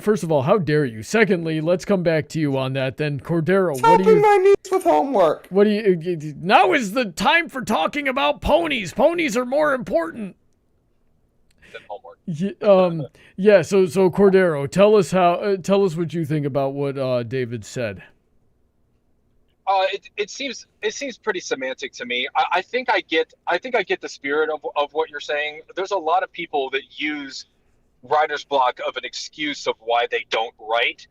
first of all, how dare you? Secondly, let's come back to you on that. Then Cordero, what do you? Helping my niece with homework. What do you? Now is the time for talking about ponies. Ponies are more important. Homework. Yeah. So Cordero, tell us what you think about what David said. It seems pretty semantic to me. I think I get the spirit of what you're saying. There's a lot of people that use writer's block of an excuse of why they don't write.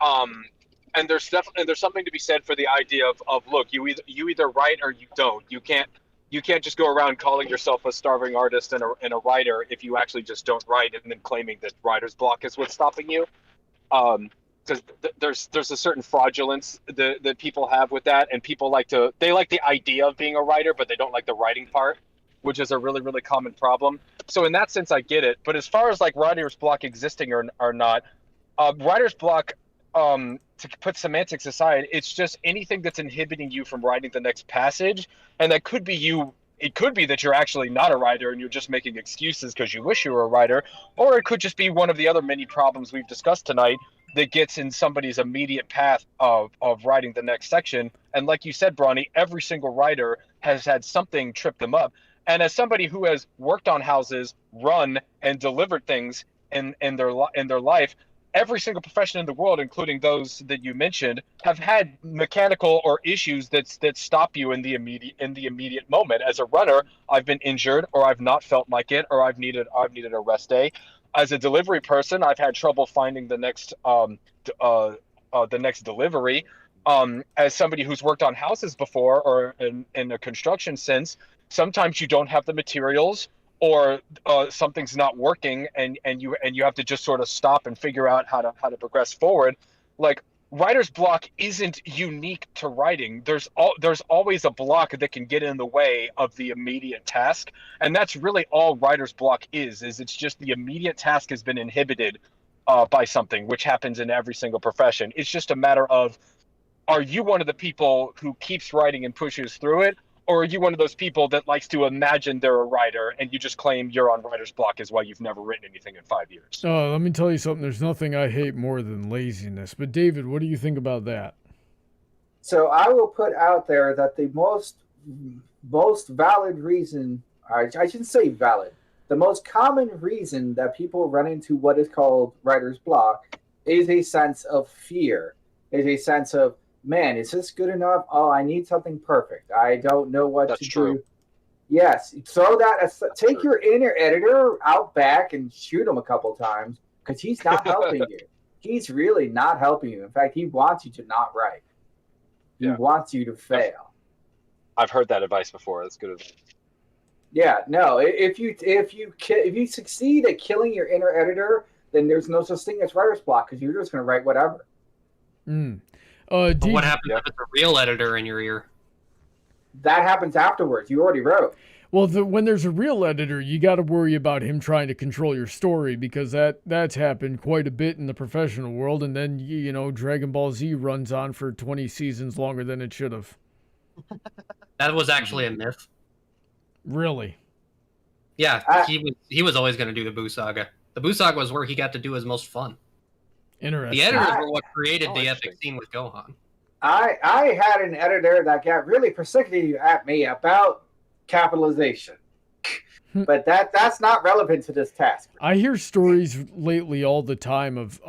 And there's something to be said for the idea of look, you either write or you don't. You can't just go around calling yourself a starving artist and a writer if you actually just don't write, and then claiming that writer's block is what's stopping you. Because there's a certain fraudulence that people have with that, and people like the idea of being a writer, but they don't like the writing part, which is a really, really common problem. So in that sense, I get it. But as far as like writer's block existing or not, writer's block, to put semantics aside, it's just anything that's inhibiting you from writing the next passage, and that could be you. It could be that you're actually not a writer and you're just making excuses because you wish you were a writer, or it could just be one of the other many problems we've discussed tonight that gets in somebody's immediate path of writing the next section. And like you said, Brony, every single writer has had something trip them up. And as somebody who has worked on houses, run and delivered things in their life, every single profession in the world, including those that you mentioned, have had mechanical or issues that stop you in the immediate moment. As a runner, I've been injured, or I've not felt like it, or I've needed a rest day. As a delivery person, I've had trouble finding the next delivery. As somebody who's worked on houses before, or in a construction sense, sometimes you don't have the materials, or something's not working, and you have to just sort of stop and figure out how to progress forward. Like, writer's block isn't unique to writing. There's always a block that can get in the way of the immediate task, and that's really all writer's block is it's just the immediate task has been inhibited by something, which happens in every single profession. It's just a matter of, are you one of the people who keeps writing and pushes through it, or are you one of those people that likes to imagine they're a writer and you just claim you're on writer's block is why you've never written anything in 5 years? Let me tell you something. There's nothing I hate more than laziness. But David, what do you think about that? So I will put out there that the most valid reason, I shouldn't say valid, the most common reason that people run into what is called writer's block is a sense of fear, is a sense of, man, is this good enough? Oh, I need something perfect. I don't know what to do. Yes. So take your inner editor out back and shoot him a couple times, because he's not helping you. He's really not helping you. In fact, he wants you to not write. He wants you to fail. I've heard that advice before. That's good advice. Yeah. No. If you succeed at killing your inner editor, then there's no such thing as writer's block, because you're just going to write whatever. But what happens if it's a real editor in your ear? That happens afterwards. You already wrote. Well, when there's a real editor, you got to worry about him trying to control your story, because that's happened quite a bit in the professional world. And then, you know, Dragon Ball Z runs on for 20 seasons longer than it should have. That was actually a myth. Really? Yeah, he was always going to do the Buu Saga. The Buu Saga was where he got to do his most fun. Interesting. The editors were what created the epic scene with Gohan. I had an editor that got really persnickety at me about capitalization, but that's not relevant to this task. I hear stories lately all the time of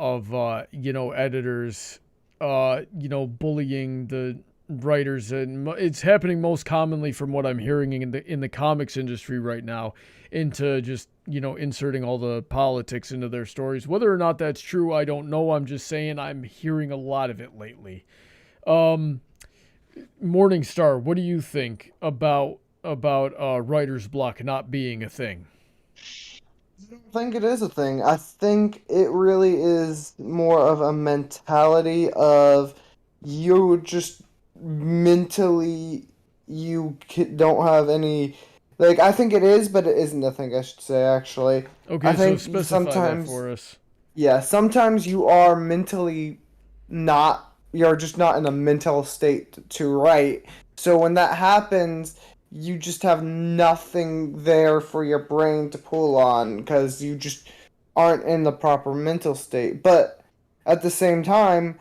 you know, editors you know, bullying the writers, and it's happening most commonly from what I'm hearing in the comics industry right now, into just, you know, inserting all the politics into their stories. Whether or not that's true, I don't know. I'm just saying I'm hearing a lot of it lately. Morningstar, what do you think about writer's block not being a thing? I don't think it is a thing. I think it really is more of a mentality of you just mentally don't have any. Like, I think it is, but it isn't a thing, I should say, actually. Okay, I think so specify sometimes, that for us. Yeah, sometimes you are mentally you're just not in a mental state to write. So when that happens, you just have nothing there for your brain to pull on because you just aren't in the proper mental state. But at the same time,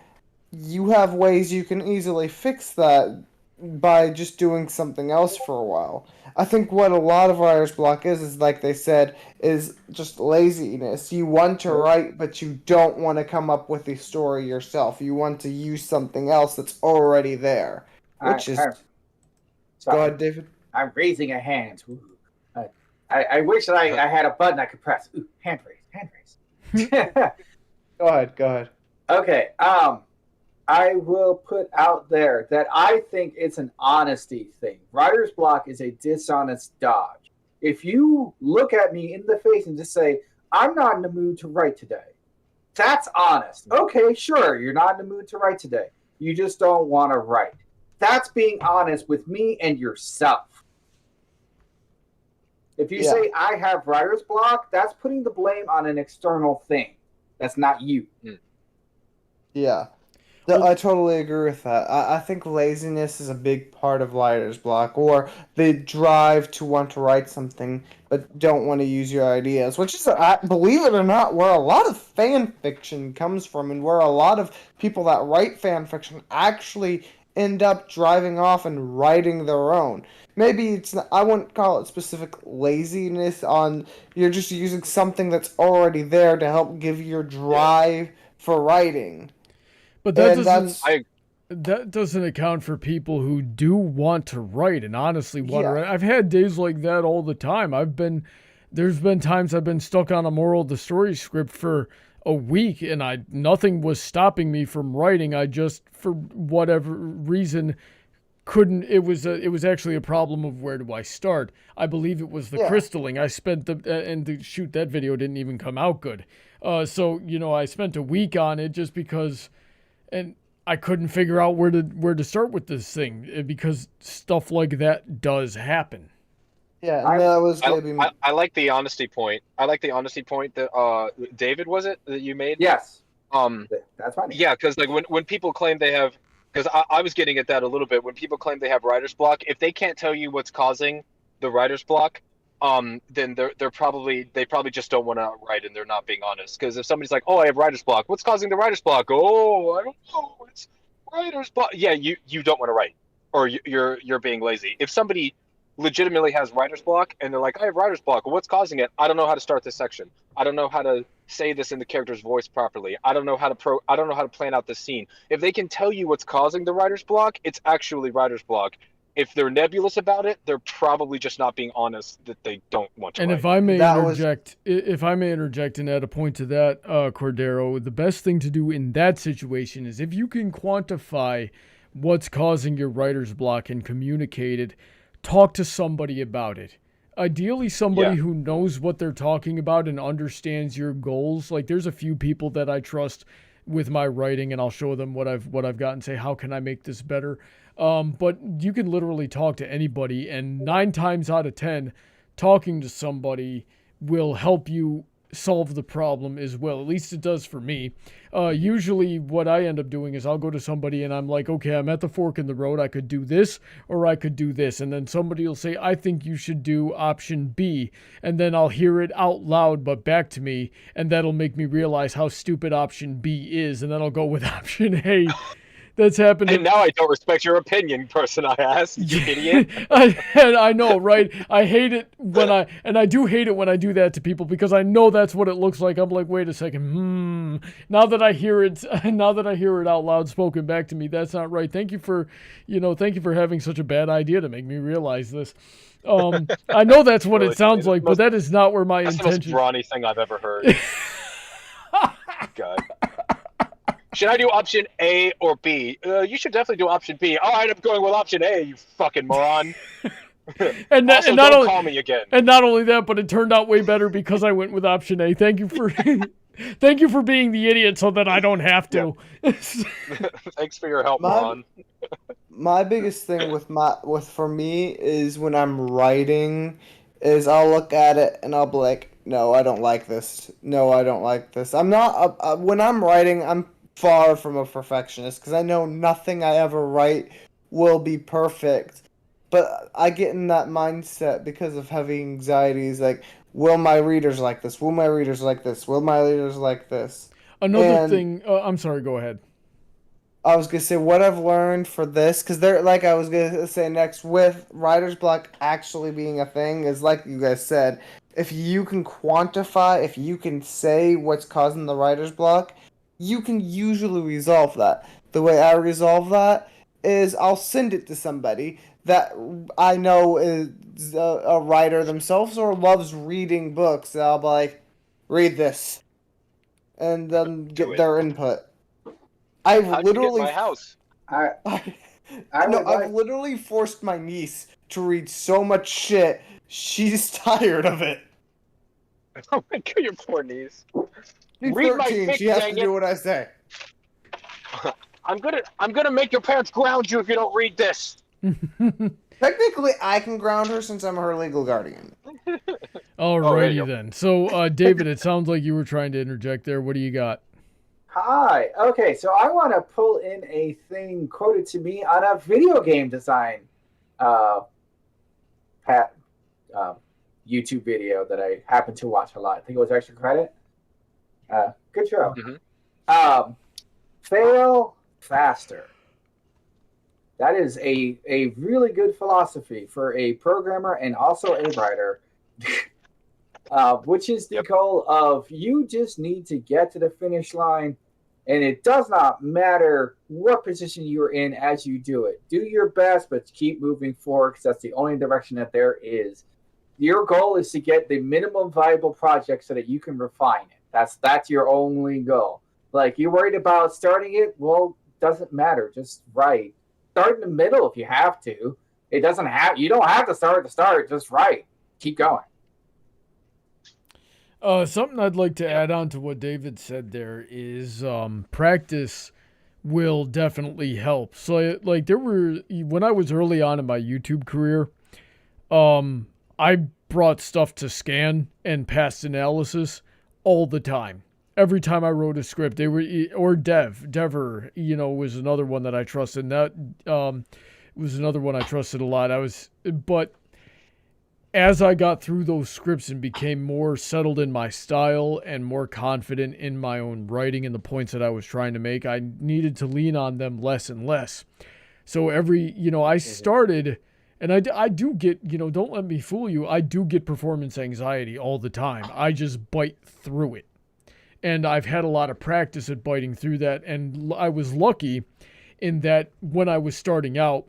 you have ways you can easily fix that by just doing something else for a while. I think what a lot of writer's block is like they said, is just laziness. You want to write, but you don't want to come up with a story yourself. You want to use something else that's already there. Which is... Go ahead, David. I'm raising a hand. I wish that I had a button I could press. Ooh, hand raise. Go ahead. Okay, I will put out there that I think it's an honesty thing. Writer's block is a dishonest dodge. If you look at me in the face and just say, I'm not in the mood to write today, that's honest. Okay, sure, you're not in the mood to write today. You just don't want to write. That's being honest with me and yourself. If you say, I have writer's block, that's putting the blame on an external thing. That's not you. Yeah. I totally agree with that. I think laziness is a big part of writer's block, or the drive to want to write something but don't want to use your ideas, which is, believe it or not, where a lot of fan fiction comes from, and where a lot of people that write fan fiction actually end up driving off and writing their own. Maybe it's not, I wouldn't call it specific laziness you're just using something that's already there to help give your drive for writing. But that doesn't account for people who do want to write and honestly want to write. I've had days like that all the time. There's been times I've been stuck on a moral of the story script for a week, and nothing was stopping me from writing. I just, for whatever reason, couldn't. It was actually a problem of where do I start. I believe it was the crystalling. I spent and to shoot that video didn't even come out good. So you know, I spent a week on it just because. And I couldn't figure out where to start with this thing, because stuff like that does happen. Yeah, that was I like the honesty point. I like the honesty point that David, was it that you made? Yes. That's fine. Yeah, because like when people claim they have, because I was getting at that a little bit. When people claim they have writer's block, if they can't tell you what's causing the writer's block, then they probably just don't want to write, and they're not being honest. Because if somebody's like, "Oh, I have writer's block. What's causing the writer's block?" "Oh, I don't know. It's writer's block." Yeah, you don't want to write, or you're being lazy. If somebody legitimately has writer's block and they're like, "I have writer's block. Well, what's causing it? I don't know how to start this section. I don't know how to say this in the character's voice properly. I don't know how to plan out this scene." If they can tell you what's causing the writer's block, it's actually writer's block. If they're nebulous about it, they're probably just not being honest that they don't want to. And write. If I may interject and add a point to that, Cordero, the best thing to do in that situation is if you can quantify what's causing your writer's block and communicate it, talk to somebody about it. Ideally, somebody who knows what they're talking about and understands your goals. Like, there's a few people that I trust with my writing, and I'll show them what I've got and say, how can I make this better? But you can literally talk to anybody, and 9 times out of 10, talking to somebody will help you solve the problem as well. At least it does for me. Usually what I end up doing is I'll go to somebody and I'm like, okay, I'm at the fork in the road. I could do this or I could do this. And then somebody will say, I think you should do option B. And then I'll hear it out loud, but back to me. And that'll make me realize how stupid option B is. And then I'll go with option A. That's happened. And now I don't respect your opinion, person I asked, you idiot. I know, right? I hate it when I do hate it when I do that to people because I know that's what it looks like. I'm like, wait a second, Now that I hear it out loud spoken back to me, that's not right. Thank you for having such a bad idea to make me realize this. I know that's what Really, it sounds like, but that is not where my that's intention. the most Brony thing I've ever heard. God. Should I do option A or B? You should definitely do option B. All right, I'm going with option A, you fucking moron. and also, not don't only, call me again. And not only that, but it turned out way better because I went with option A. Thank you for thank you for being the idiot so that I don't have to. Yeah. Thanks for your help, moron. My biggest thing for me is when I'm writing is I'll look at it and I'll be like, no, I don't like this. No, I don't like this. I'm not when I'm writing, I'm far from a perfectionist because I know nothing I ever write will be perfect. But I get in that mindset because of heavy anxieties like, will my readers like this? Will my readers like this? Will my readers like this? Another thing, I'm sorry, go ahead. I was going to say what I've learned for this, because like I was going to say next, with writer's block actually being a thing, is like you guys said, if you can quantify, if you can say what's causing the writer's block, you can usually resolve that. The way I resolve that is I'll send it to somebody that I know is a writer themselves or loves reading books. And I'll be like, read this. And then get their input. How'd you get my house? I've literally forced my niece to read so much shit, she's tired of it. Oh my god, your poor niece. She's Read 13, my pic, she has dang to do what I say. I'm gonna make your parents ground you if you don't read this. Technically, I can ground her since I'm her legal guardian. Alrighty then. So, David, it sounds like you were trying to interject there. What do you got? Hi. Okay, so I want to pull in a thing quoted to me on a video game design YouTube video that I happen to watch a lot. I think it was Extra Credit. Good show. Mm-hmm. Fail faster. That is a really good philosophy for a programmer and also a writer, which is the goal of you just need to get to the finish line, and it does not matter what position you're in as you do it. Do your best, but keep moving forward because that's the only direction that there is. Your goal is to get the minimum viable project so that you can refine it. That's your only goal. Like, you're worried about starting it? Well, doesn't matter. Just write. Start in the middle if you have to. You don't have to start at the start. Just write. Keep going. Something I'd like to add on to what David said there is practice will definitely help. So, like, when I was early on in my YouTube career, I brought stuff to scan and passed analysis all the time. Every time I wrote a script, Dever, was another one that I trusted. That was another one I trusted a lot. But as I got through those scripts and became more settled in my style and more confident in my own writing and the points that I was trying to make, I needed to lean on them less and less. So I started, and I do get, don't let me fool you, I do get performance anxiety all the time. I just bite through it. And I've had a lot of practice at biting through that. And I was lucky in that when I was starting out,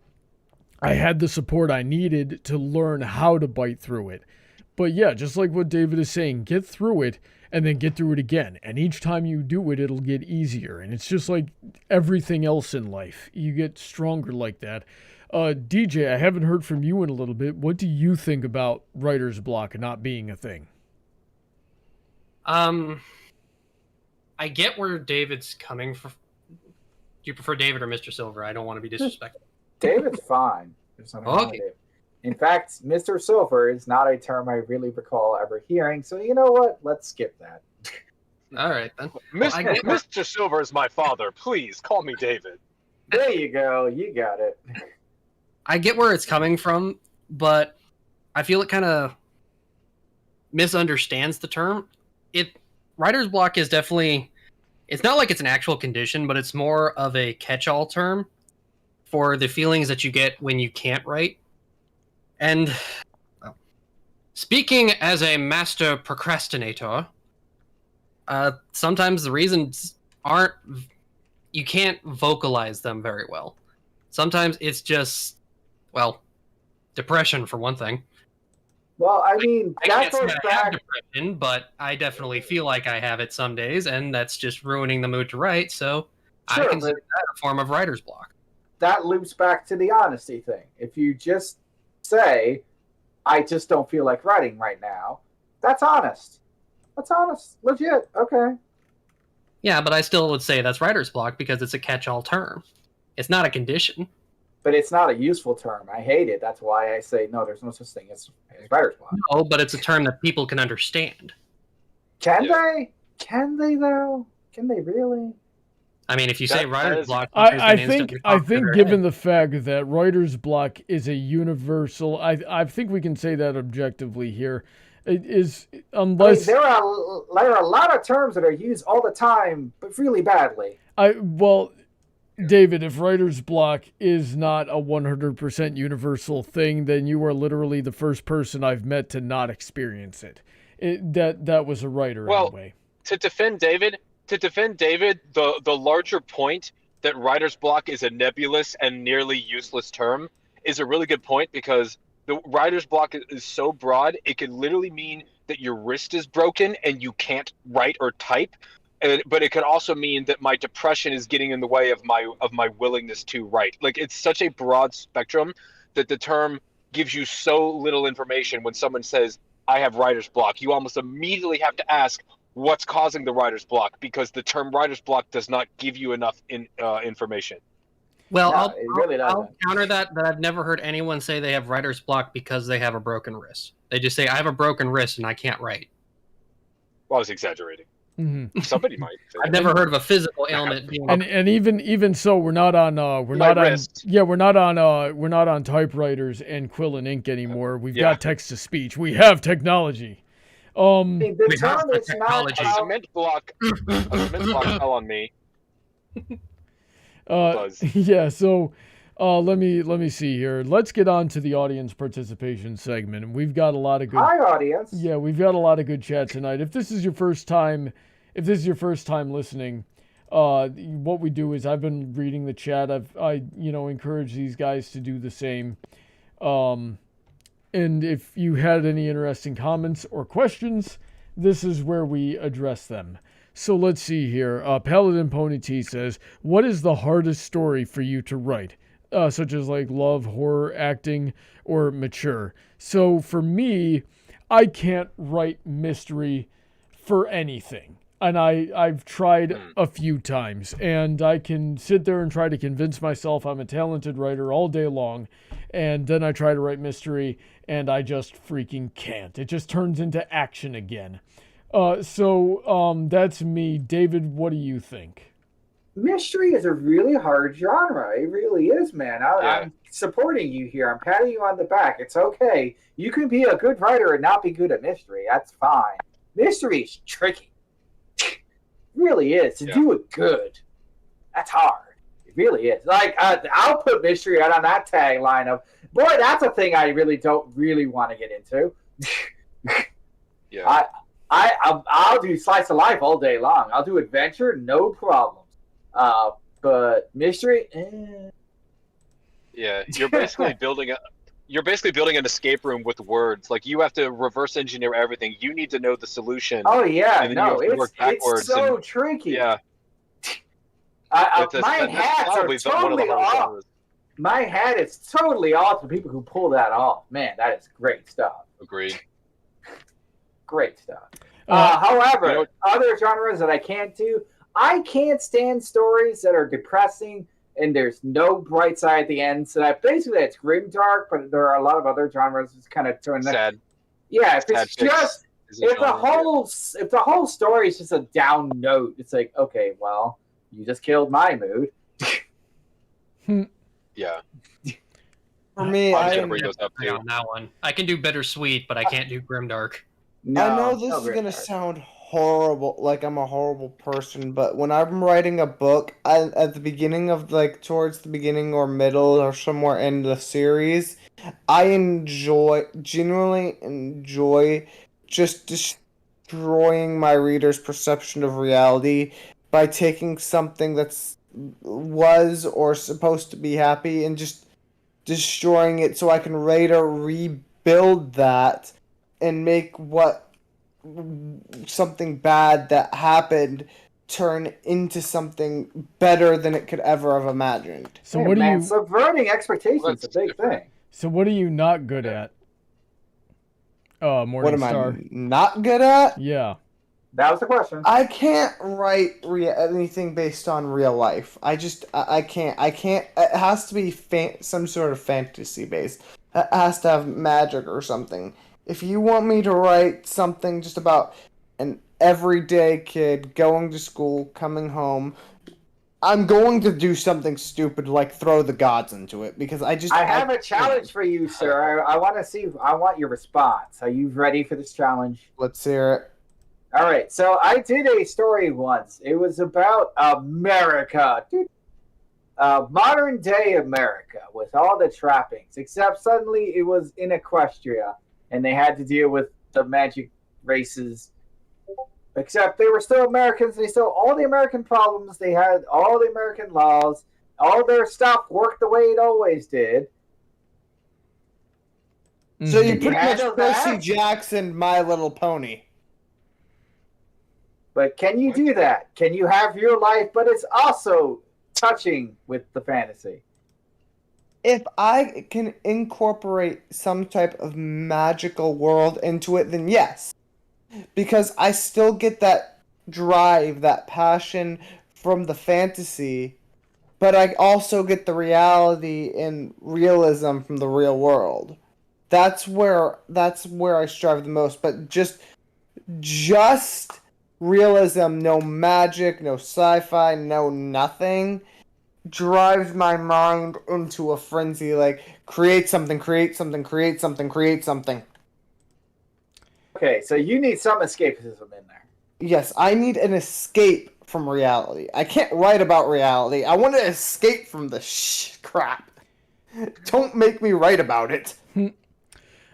I had the support I needed to learn how to bite through it. But yeah, just like what David is saying, get through it and then get through it again. And each time you do it, it'll get easier. And it's just like everything else in life. You get stronger like that. DJ, I haven't heard from you in a little bit. What do you think about writer's block not being a thing? I get where David's coming from. Do you prefer David or Mr. Silver? I don't want to be disrespectful. David's fine. There's nothing wrong with Okay. David. In fact, Mr. Silver is not a term I really recall ever hearing, so you know what? Let's skip that. All right, then. Mr. Silver is my father. Please call me David. There you go. You got it. I get where it's coming from, but I feel it kind of misunderstands the term. Writer's block is definitely... It's not like it's an actual condition, but it's more of a catch-all term for the feelings that you get when you can't write. And speaking as a master procrastinator, sometimes the reasons aren't... You can't vocalize them very well. Sometimes it's just, well, depression for one thing. Well, I mean, I that can't say goes I have back. depression, but I definitely feel like I have it some days, and that's just ruining the mood to write, so Sure, I consider that a form of writer's block. That loops back to the honesty thing. If you just say, I just don't feel like writing right now, that's honest. That's honest. Legit. Okay. Yeah, but I still would say that's writer's block because it's a catch-all term. It's not a condition. But it's not a useful term. I hate it. That's why I say, no, there's no such thing as writer's block. No, but it's a term that people can understand. Can Yeah. they? Can they, though? Can they really? I mean, if you say That writer's is- block, I think given the fact that writer's block is a universal, I think we can say that objectively here. It is unless there are a lot of terms that are used all the time, but really badly. David, if writer's block is not a 100% universal thing, then you are literally the first person I've met to not experience it. That was a writer anyway. To defend David, the larger point that writer's block is a nebulous and nearly useless term is a really good point, because the writer's block is so broad, it could literally mean that your wrist is broken and you can't write or type. But it could also mean that my depression is getting in the way of my willingness to write. Like, it's such a broad spectrum that the term gives you so little information. When someone says, I have writer's block, you almost immediately have to ask, what's causing the writer's block? Because the term writer's block does not give you enough information. Well, No, it really I'll doesn't. counter that I've never heard anyone say they have writer's block because they have a broken wrist. They just say, I have a broken wrist and I can't write. Well, I was exaggerating. Mm-hmm. Somebody might say I've that. never heard of a physical ailment being And even so, we're not on typewriters and quill and ink anymore. We've got text to speech. We have technology. The We have term the is not technology. A cement block fell on me. Buzz. Yeah, so let me see here. Let's get on to the audience participation segment. We've got a lot of good Hi, audience. Yeah, we've got a lot of good chat tonight. If this is your first time listening, what we do is I've been reading the chat. I encourage these guys to do the same. And if you had any interesting comments or questions, this is where we address them. So let's see here. Paladin Pony T says, what is the hardest story for you to write? Such as like love, horror, acting, or mature. So for me, I can't write mystery for anything. And I've tried a few times. And I can sit there and try to convince myself I'm a talented writer all day long. And then I try to write mystery, and I just freaking can't. It just turns into action again. So that's me. David, what do you think? Mystery is a really hard genre. It really is, man. I'm supporting you here. I'm patting you on the back. It's okay. You can be a good writer and not be good at mystery. That's fine. Mystery is tricky. It really is. To do it good, that's hard. It really is. Like, I'll put mystery out on that tagline of, boy, that's a thing I really don't really want to get into. Yeah. I'll do slice of life all day long. I'll do adventure, no problem. But mystery, Yeah, you're basically building an escape room with words. Like, you have to reverse engineer everything. You need to know the solution. Oh yeah, and then you have to work backwards. it's so tricky. Yeah. My hats are probably one of the totally hardest off. genres. My hat is totally off to people who pull that off. Man, that is great stuff. Agreed. Great stuff. However, other genres that I can't do, I can't stand stories that are depressing and there's no bright side at the end. So that basically it's grimdark, but there are a lot of other genres that's kind of turn sad. Yeah, if it's just if the whole story is just a down note, it's like, okay, well, you just killed my mood. Yeah. For me, I'm I gonna bring those up too. On that one, I can do bittersweet, but I can't do grimdark. No, I know this no is gonna grimdark. sound horrible, like I'm a horrible person, but when I'm writing a book, at the beginning of towards the beginning or middle or somewhere in the series, I genuinely enjoy just destroying my reader's perception of reality by taking something was or supposed to be happy and just destroying it so I can later rebuild that and make something bad that happened turn into something better than it could ever have imagined. So what do you subverting expectations is a big thing. So what are you not good at? Morningstar. What am I not good at? Yeah. That was the question. I can't write anything based on real life. I can't. It has to be some sort of fantasy based. It has to have magic or something. If you want me to write something just about an everyday kid going to school, coming home, I'm going to do something stupid like throw the gods into it because I have a challenge for you, sir. I want your response. Are you ready for this challenge? Let's hear it. All right. So I did a story once. It was about America. Modern day America with all the trappings, except suddenly it was in Equestria. And they had to deal with the magic races. Except they were still Americans. They still all the American problems. They had all the American laws. All their stuff worked the way it always did. So you pretty much handle Percy that? Jackson, My Little Pony. But can you do that? Can you have your life, but it's also touching with the fantasy? If I can incorporate some type of magical world into it, then yes. Because I still get that drive, that passion from the fantasy, but I also get the reality and realism from the real world. That's where I strive the most, but just realism, no magic, no sci-fi, no nothing, drives my mind into a frenzy, like create something. Okay, so you need some escapism in there. Yes, I need an escape from reality. I can't write about reality. I want to escape from the crap. Don't make me write about it.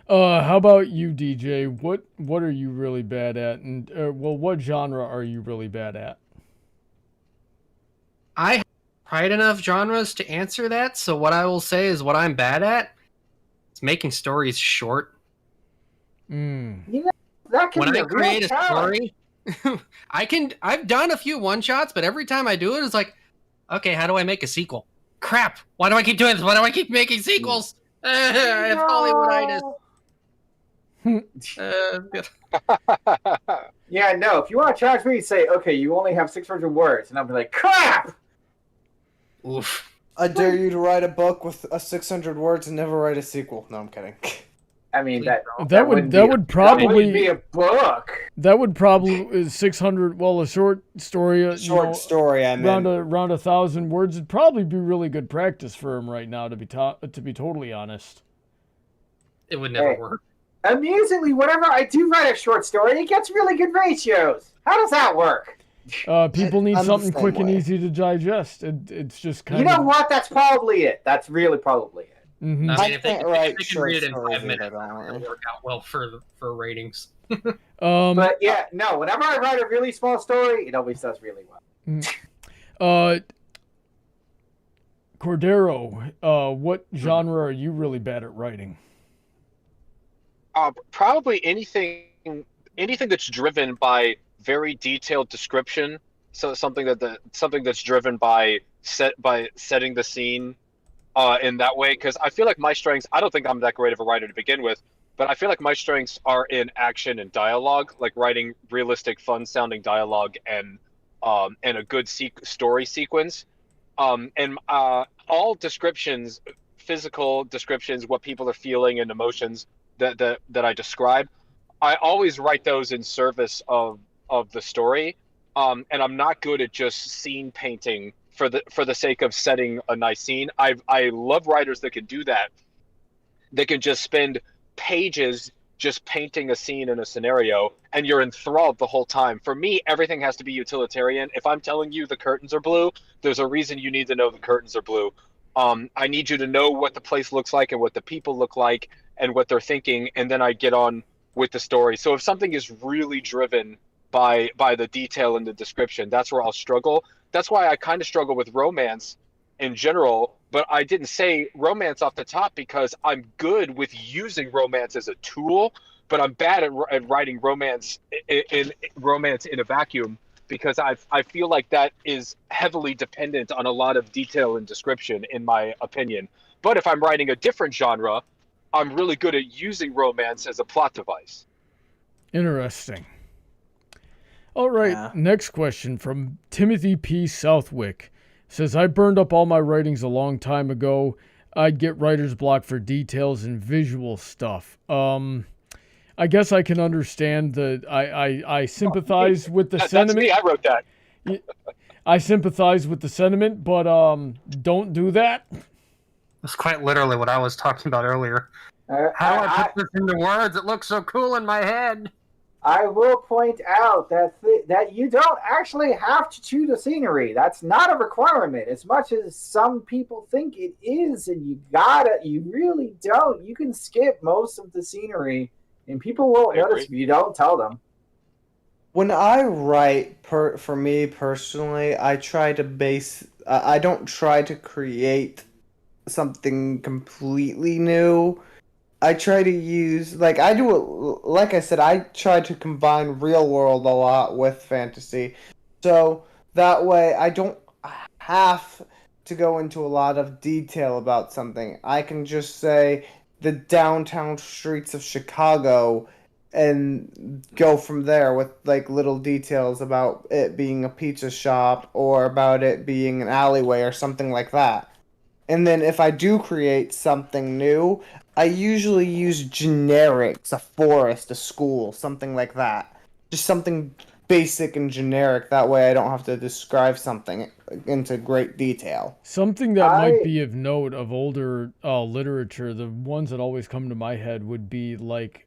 How about you, DJ? What are you really bad at? And what genre are you really bad at? I have tried enough genres to answer that, so what I will say is what I'm bad at is making stories short. You know, that can When be I a real create a challenge. story, I've done a few one-shots, but every time I do it, it's like, okay, how do I make a sequel? Crap! Why do I keep doing this? Why do I keep making sequels? If Hollywooditis. Yeah, no. If you want to challenge me, say, okay, you only have 600 words, and I'll be like, crap. Oof. I dare you to write a book with 600 words and never write a sequel. No, I'm kidding. I mean that would probably be a book. That would probably is 600. Well, a short story. Story. I mean, around 1,000 words would probably be really good practice for him right now. To be totally honest, it would never work. Amusingly, whenever I do write a short story, it gets really good ratios. How does that work? People need something quick and easy to digest. It's just kind of. You know what? That's probably it. That's really probably it. Mm-hmm. I mean, if they can read it in stories 5 minutes, either, it'll work out well for ratings. But yeah, no. Whenever I write a really small story, it always does really well. Cordero, what genre are you really bad at writing? Probably anything that's driven by very detailed description. So something that's driven by setting the scene in that way. Because I feel like my strengths, I don't think I'm that great of a writer to begin with, but I feel like my strengths are in action and dialogue, like writing realistic, fun-sounding dialogue and a good story sequence. And all descriptions, physical descriptions, what people are feeling and emotions that I describe, I always write those in service of the story. And I'm not good at just scene painting for the sake of setting a nice scene. I love writers that can do that. They can just spend pages just painting a scene in a scenario, and you're enthralled the whole time. For me, everything has to be utilitarian. If I'm telling you the curtains are blue, there's a reason you need to know the curtains are blue. I need you to know what the place looks like and what the people look like and what they're thinking, and then I get on with the story. So if something is really driven by the detail and the description, that's where I'll struggle. That's why I kind of struggle with romance in general, but I didn't say romance off the top because I'm good with using romance as a tool, but I'm bad at writing romance in a vacuum, because I feel like that is heavily dependent on a lot of detail and description, in my opinion. But if I'm writing a different genre, I'm really good at using romance as a plot device. Interesting. All right, Yeah. Next question from Timothy P. Southwick. Says, I burned up all my writings a long time ago. I'd get writer's block for details and visual stuff. I guess I can understand that. I sympathize with the sentiment. That's me. I wrote that. I sympathize with the sentiment, but don't do that. That's quite literally what I was talking about earlier. How do I put this into words? It looks so cool in my head. I will point out that you don't actually have to chew the scenery. That's not a requirement, as much as some people think it is, and you really don't. You can skip most of the scenery, and people won't notice if you don't tell them. When I write, for me personally, I try to I don't try to create something completely new. I try to use, like I said, I try to combine real world a lot with fantasy. So that way I don't have to go into a lot of detail about something. I can just say the downtown streets of Chicago and go from there with like little details about it being a pizza shop or about it being an alleyway or something like that. And then if I do create something new, I usually use generics, a forest, a school, something like that. Just something basic and generic. That way I don't have to describe something into great detail. Something that might be of note of older literature, the ones that always come to my head would be like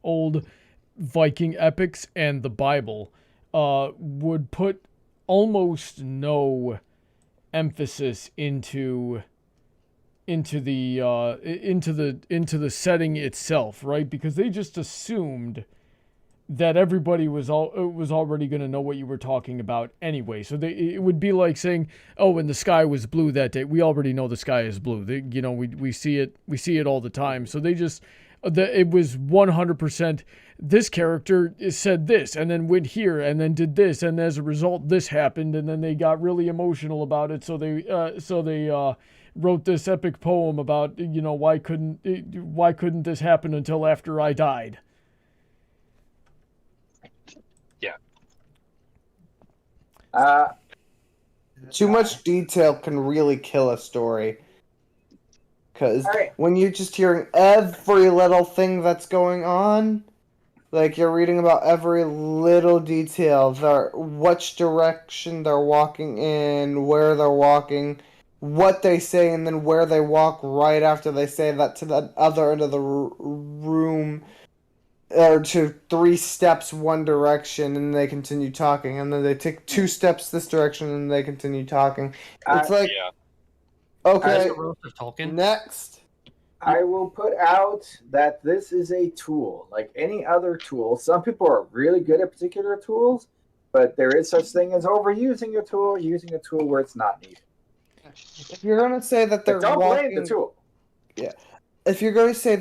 old Viking epics and the Bible would put almost no emphasis into the setting itself, right? Because they just assumed that everybody was already going to know what you were talking about anyway. So it would be like saying, "Oh, and the sky was blue that day." We already know the sky is blue. We see it all the time. So they just it was 100%. This character said this, and then went here, and then did this, and as a result, this happened, and then they got really emotional about it. So they wrote this epic poem about why couldn't this happen until after I died. Yeah. Too much detail can really kill a story. Because when you're just hearing every little thing that's going on, like you're reading about every little detail, which direction they're walking in, where they're walking, what they say, and then where they walk right after they say that to the other end of the room, or to 3 steps one direction, and they continue talking, and then they take 2 steps this direction, and they continue talking. It's like, okay, next. I will put out that this is a tool, like any other tool. Some people are really good at particular tools, but there is such thing as overusing a tool, using a tool where it's not needed. If you're going to say that they're don't walking, blame the tool. Yeah. If you're going to say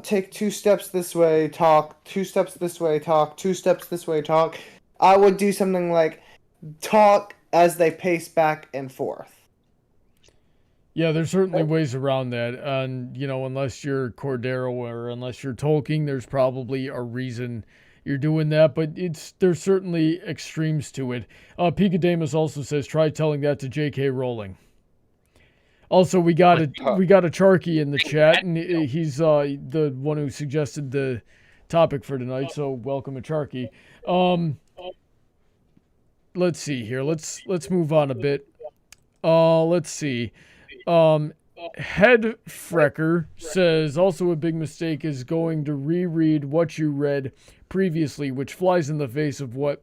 take 2 steps this way, talk, 2 steps this way, talk, 2 steps this way, talk, I would do something like talk as they pace back and forth. Yeah, there's certainly ways around that. And, unless you're Cordero or unless you're Tolkien, there's probably a reason you're doing that. But there's certainly extremes to it. Picadamus also says, try telling that to J.K. Rowling. Also, we got Acharky in the chat, and he's the one who suggested the topic for tonight. So welcome, Acharky. Let's see here. Let's move on a bit. Let's see. Head Frecker says also a big mistake is going to reread what you read previously, which flies in the face of what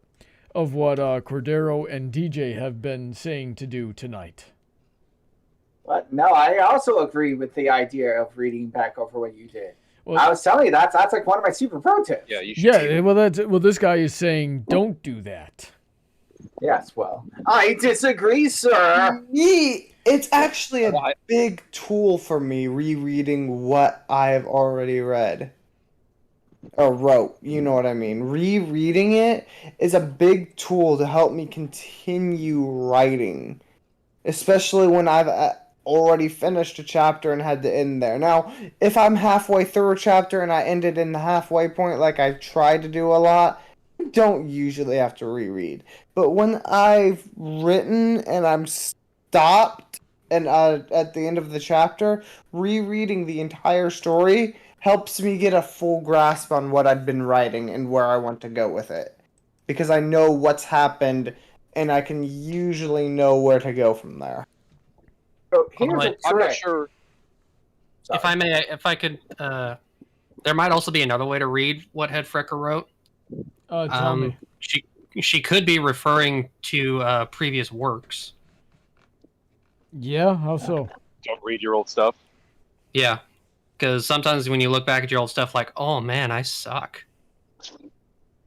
Cordero and DJ have been saying to do tonight. But no, I also agree with the idea of reading back over what you did. Well, I was telling you that's like one of my super pro tips. Yeah, you should. Yeah, well, this guy is saying don't do that. Yes, well, I disagree, sir. It's actually a big tool for me rereading what I've already read or wrote. You know what I mean? Rereading it is a big tool to help me continue writing, especially when I've already finished a chapter and had to end there. Now, if I'm halfway through a chapter and I ended in the halfway point, like I try to do a lot, I don't usually have to reread. But when I've written and I'm stopped and at the end of the chapter, rereading the entire story helps me get a full grasp on what I've been writing and where I want to go with it. Because I know what's happened and I can usually know where to go from there. So here's a trick. I'm not sure. Sorry. If I could, there might also be another way to read what Head Frecker wrote. Tell me. She could be referring to previous works. Yeah, how so? Don't read your old stuff. Yeah, because sometimes when you look back at your old stuff, like, oh man, I suck.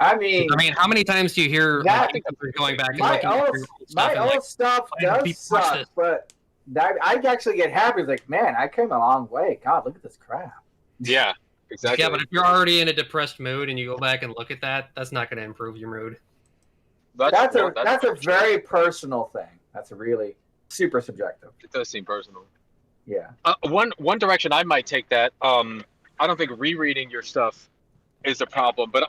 I mean, how many times do you hear going back and my looking at your old stuff? My old stuff does suck, but I actually get happy. It's like, man, I came a long way. God, look at this crap. Yeah, exactly. Yeah, but if you're already in a depressed mood and you go back and look at that, that's not going to improve your mood. That's a very personal thing. That's a really super subjective. It does seem personal. Yeah. One direction I might take that. I don't think rereading your stuff is a problem, but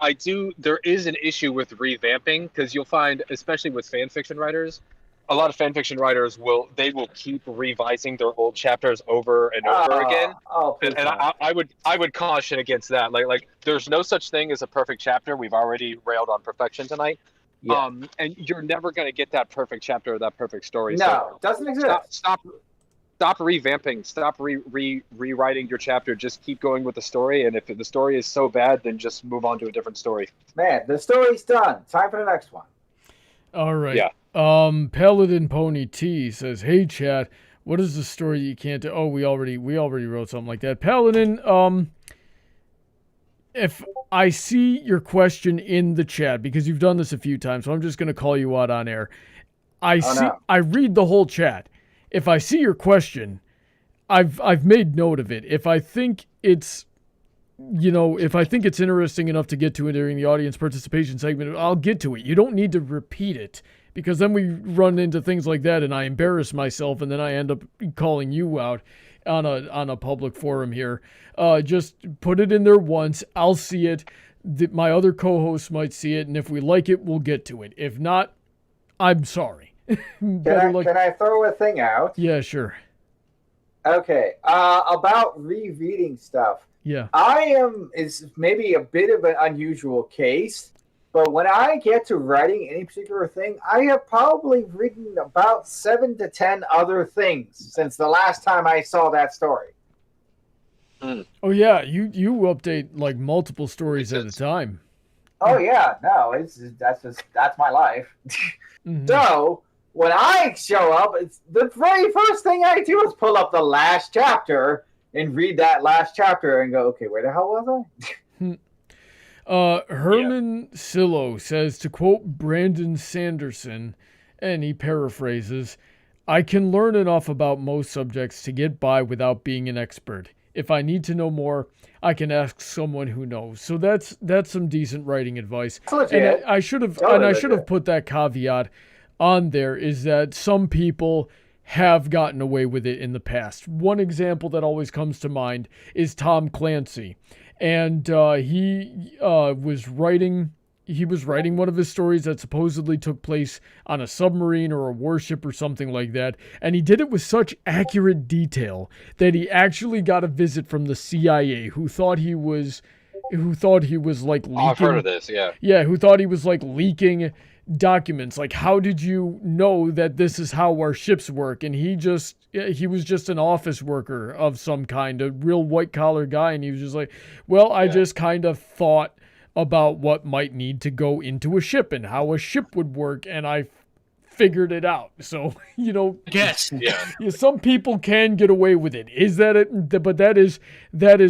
there is an issue with revamping, because you'll find, especially with fan fiction writers, a lot of fan fiction writers will keep revising their old chapters over and over again. And I would caution against that. Like there's no such thing as a perfect chapter. We've already railed on perfection tonight. Yeah. And you're never going to get that perfect chapter or that perfect story. No, it doesn't exist. Stop revamping. Stop rewriting your chapter. Just keep going with the story. And if the story is so bad, then just move on to a different story. Man, the story's done. Time for the next one. All right. Yeah. Paladin Pony T says, "Hey chat, what is the story you can't do?" Oh, we already wrote something like that. Paladin, if I see your question in the chat, because you've done this a few times, so I'm just going to call you out on air. I read the whole chat. If I see your question, I've made note of it. If I think it's interesting enough to get to it during the audience participation segment, I'll get to it. You don't need to repeat it, because then we run into things like that and I embarrass myself and then I end up calling you out on a public forum here. Just put it in there once. I'll see it. My other co-hosts might see it, and if we like it, we'll get to it. If not, I'm sorry. Can I throw a thing out? Yeah, sure. Okay. About rereading stuff. Yeah. Is maybe a bit of an unusual case, but when I get to writing any particular thing, I have probably written about 7 to 10 other things since the last time I saw that story. Oh yeah, you update like multiple stories at a time. Oh yeah, no, that's my life. Mm-hmm. So when I show up, it's the very first thing I do is pull up the last chapter and read that last chapter and go, okay, where the hell was I? Herman Sillo says, to quote Brandon Sanderson, and he paraphrases, "I can learn enough about most subjects to get by without being an expert. If I need to know more, I can ask someone who knows." So that's some decent writing advice. And I should have put that caveat on there, is that some people have gotten away with it in the past. One example that always comes to mind is Tom Clancy. And he was writing one of his stories that supposedly took place on a submarine or a warship or something like that. And he did it with such accurate detail that he actually got a visit from the CIA, who thought he was like leaking. Oh, I've heard of this, yeah. Yeah, who thought he was like leaking documents. Like, how did you know that this is how our ships work? And he was just an office worker of some kind, a real white collar guy. And he was just like, well, I just kind of thought about what might need to go into a ship and how a ship would work. And I figured it out. So, Yes. Yeah. some people can get away with it. Is that it? But that is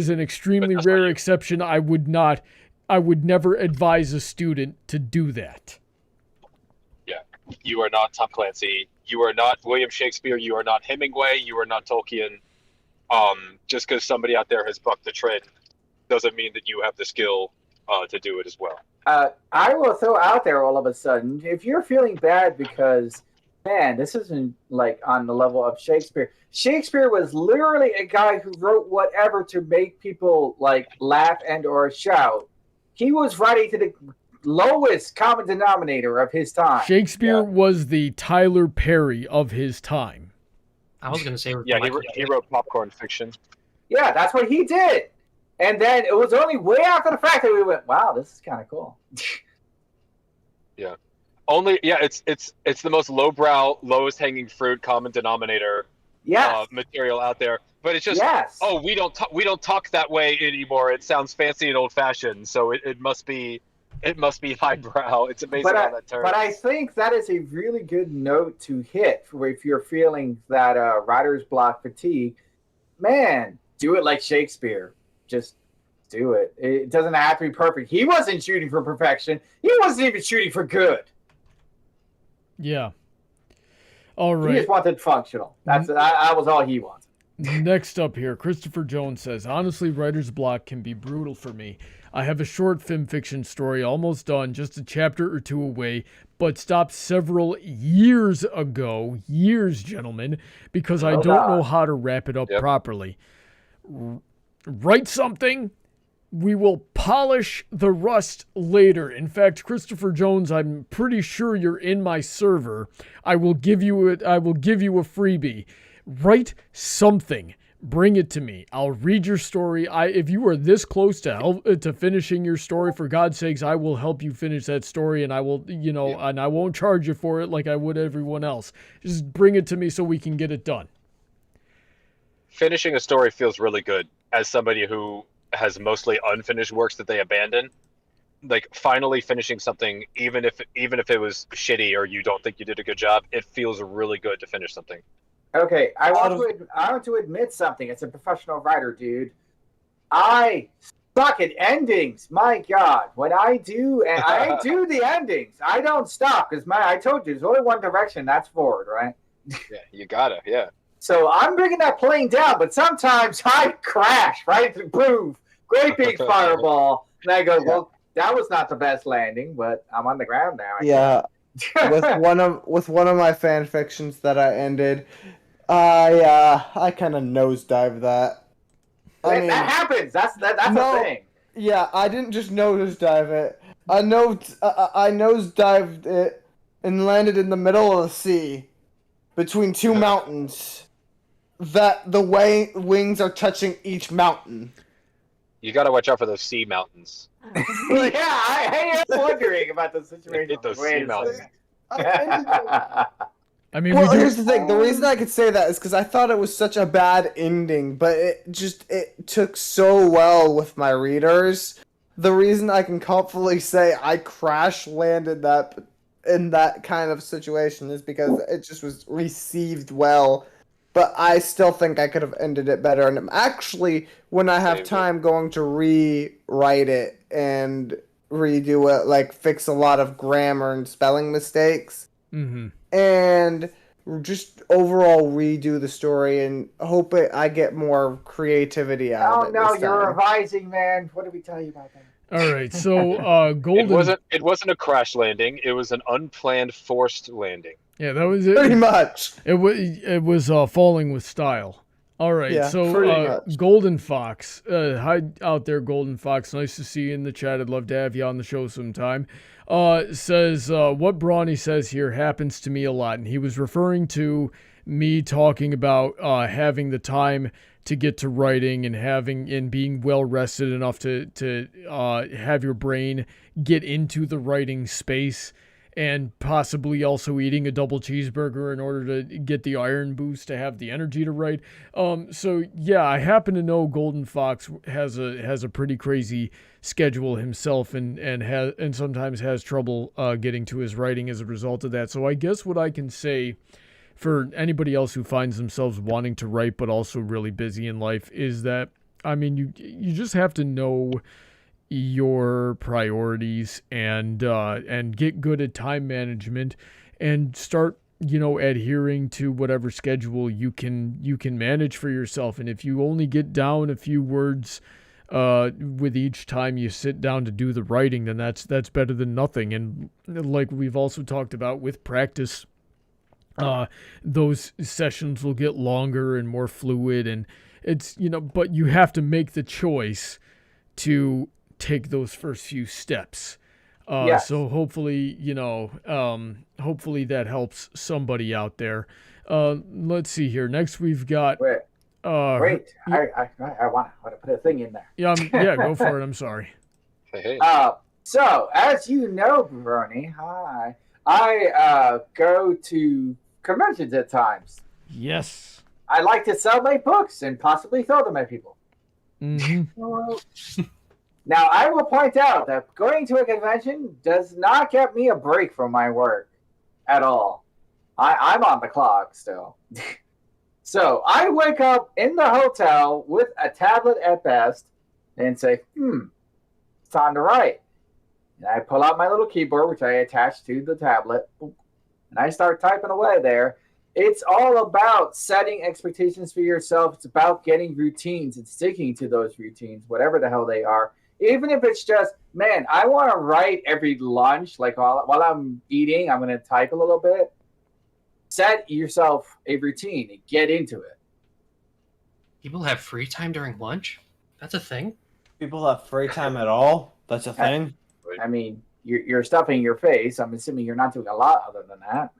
an extremely rare exception. I would never advise a student to do that. Yeah. You are not Tom Clancy. You are not William Shakespeare. You are not Hemingway. You are not Tolkien. Just because somebody out there has bucked the trend doesn't mean that you have the skill to do it as well. I will throw out there all of a sudden, if you're feeling bad because, man, this isn't like on the level of Shakespeare. Shakespeare was literally a guy who wrote whatever to make people like laugh and or shout. He was writing to the lowest common denominator of his time. Shakespeare was the Tyler Perry of his time. I was going to say... Yeah, he wrote popcorn fiction. Yeah, that's what he did. And then it was only way after the fact that we went, wow, this is kind of cool. Yeah. It's the most lowbrow, lowest hanging fruit, common denominator material out there. But it's just, we don't talk that way anymore. It sounds fancy and old fashioned, so it must be highbrow. It's amazing how that turns. But I think that is a really good note to hit for if you're feeling that writer's block fatigue. Man, do it like Shakespeare. Just do it. It doesn't have to be perfect. He wasn't shooting for perfection. He wasn't even shooting for good. Yeah. All right. He just wanted functional. That was all he wanted. Next up here, Christopher Jones says, honestly, writer's block can be brutal for me. I have a short FiMfiction story almost done, just a chapter or two away, but stopped several years ago, gentlemen, because I don't know how to wrap it up properly. Write something. We will polish the rust later. In fact, Christopher Jones, I'm pretty sure you're in my server. I will give you a freebie. Write something. Bring it to me. I'll read your story. If you are this close to finishing your story, for God's sakes, I will help you finish that story, and I will, and I won't charge you for it like I would everyone else. Just bring it to me so we can get it done. Finishing a story feels really good as somebody who has mostly unfinished works that they abandon. Like finally finishing something, even if it was shitty or you don't think you did a good job, it feels really good to finish something. Okay, I want to admit something. As a professional writer, dude, I suck at endings. My God, when I do the endings, I don't stop because I told you there's only one direction. That's forward, right? Yeah, you gotta, yeah. So I'm bringing that plane down, but sometimes I crash right into the groove. Great big fireball. And I go, well, that was not the best landing, but I'm on the ground now. with one of my fan fictions that I ended, I kind of nosedived that. That happens. That's a thing. Yeah, I didn't just nosedive it. I nosedived it and landed in the middle of the sea between two mountains. That the wings are touching each mountain. You gotta watch out for those sea mountains. I am wondering about the situation. Hit those sea mountains. I mean, here's the thing. The reason I could say that is because I thought it was such a bad ending, but it took so well with my readers. The reason I can confidently say I crash landed that in that kind of situation is because it just was received well. But I still think I could have ended it better. And I'm actually, when I have time, going to rewrite it and redo it, like fix a lot of grammar and spelling mistakes. Mm-hmm. And just overall redo the story and hope I get more creativity out of it. Oh, no, you're revising, man. What did we tell you about that? All right, so Golden... It wasn't a crash landing. It was an unplanned, forced landing. Yeah, that was it. Pretty much. It was falling with style. All right, Yeah, so pretty much. Golden Fox, hi out there, Golden Fox. Nice to see you in the chat. I'd love to have you on the show sometime. Says what Brony says here happens to me a lot, and he was referring to me talking about having the time to get to writing and being well rested enough to have your brain get into the writing space. And possibly also eating a double cheeseburger in order to get the iron boost to have the energy to write. So yeah, I happen to know Golden Fox has a pretty crazy schedule himself, and sometimes has trouble getting to his writing as a result of that. So I guess what I can say for anybody else who finds themselves wanting to write but also really busy in life is that, I mean, you just have to know your priorities and get good at time management and start adhering to whatever schedule you can manage for yourself. And if you only get down a few words with each time you sit down to do the writing, then that's better than nothing. And like we've also talked about with practice, those sessions will get longer and more fluid, and it's but you have to make the choice to take those first few steps. Yes. So hopefully, hopefully that helps somebody out there. Let's see here. Next we've got. Wait. I want to put a thing in there. Yeah, yeah, go for it. I'm sorry. Hey. So as you know, Brony, hi. I go to conventions at times. Yes. I like to sell my books and possibly throw them at people. Mm-hmm. Now, I will point out that going to a convention does not get me a break from my work at all. I'm on the clock still. So I wake up in the hotel with a tablet at best and say, it's time to write. And I pull out my little keyboard, which I attach to the tablet, and I start typing away there. It's all about setting expectations for yourself. It's about getting routines and sticking to those routines, whatever the hell they are. Even if it's just, man, I want to write every lunch, like while I'm eating, I'm going to type a little bit. Set yourself a routine and get into it. People have free time during lunch? That's a thing? People have free time at all? That's a thing? I mean, you're stuffing your face. I'm assuming you're not doing a lot other than that.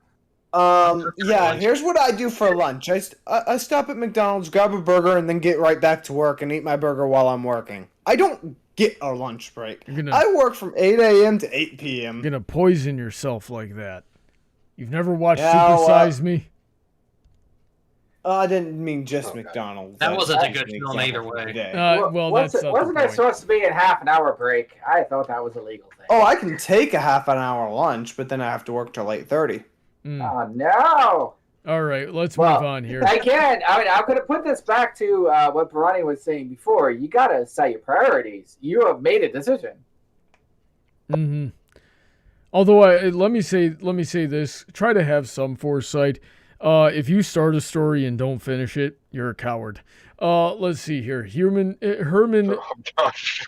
Yeah, here's what I do for lunch. I stop at McDonald's, grab a burger, and then get right back to work and eat my burger while I'm working. I don't get a lunch break. I work from 8 a.m. to 8 p.m. You're going to poison yourself like that. You've never watched Super Size Me? I didn't mean just McDonald's. That wasn't a good film either way. Wasn't it supposed to be a half an hour break? I thought that was a legal thing. Oh, I can take a half an hour lunch, but then I have to work till 8:30. Oh, no. All right, let's move on here. Again, I mean, I'm going to put this back to what Brony was saying before. You got to set your priorities. You have made a decision. Mm-hmm. Although, let me say this. Try to have some foresight. If you start a story and don't finish it, you're a coward. Let's see here. Herman. Oh, gosh.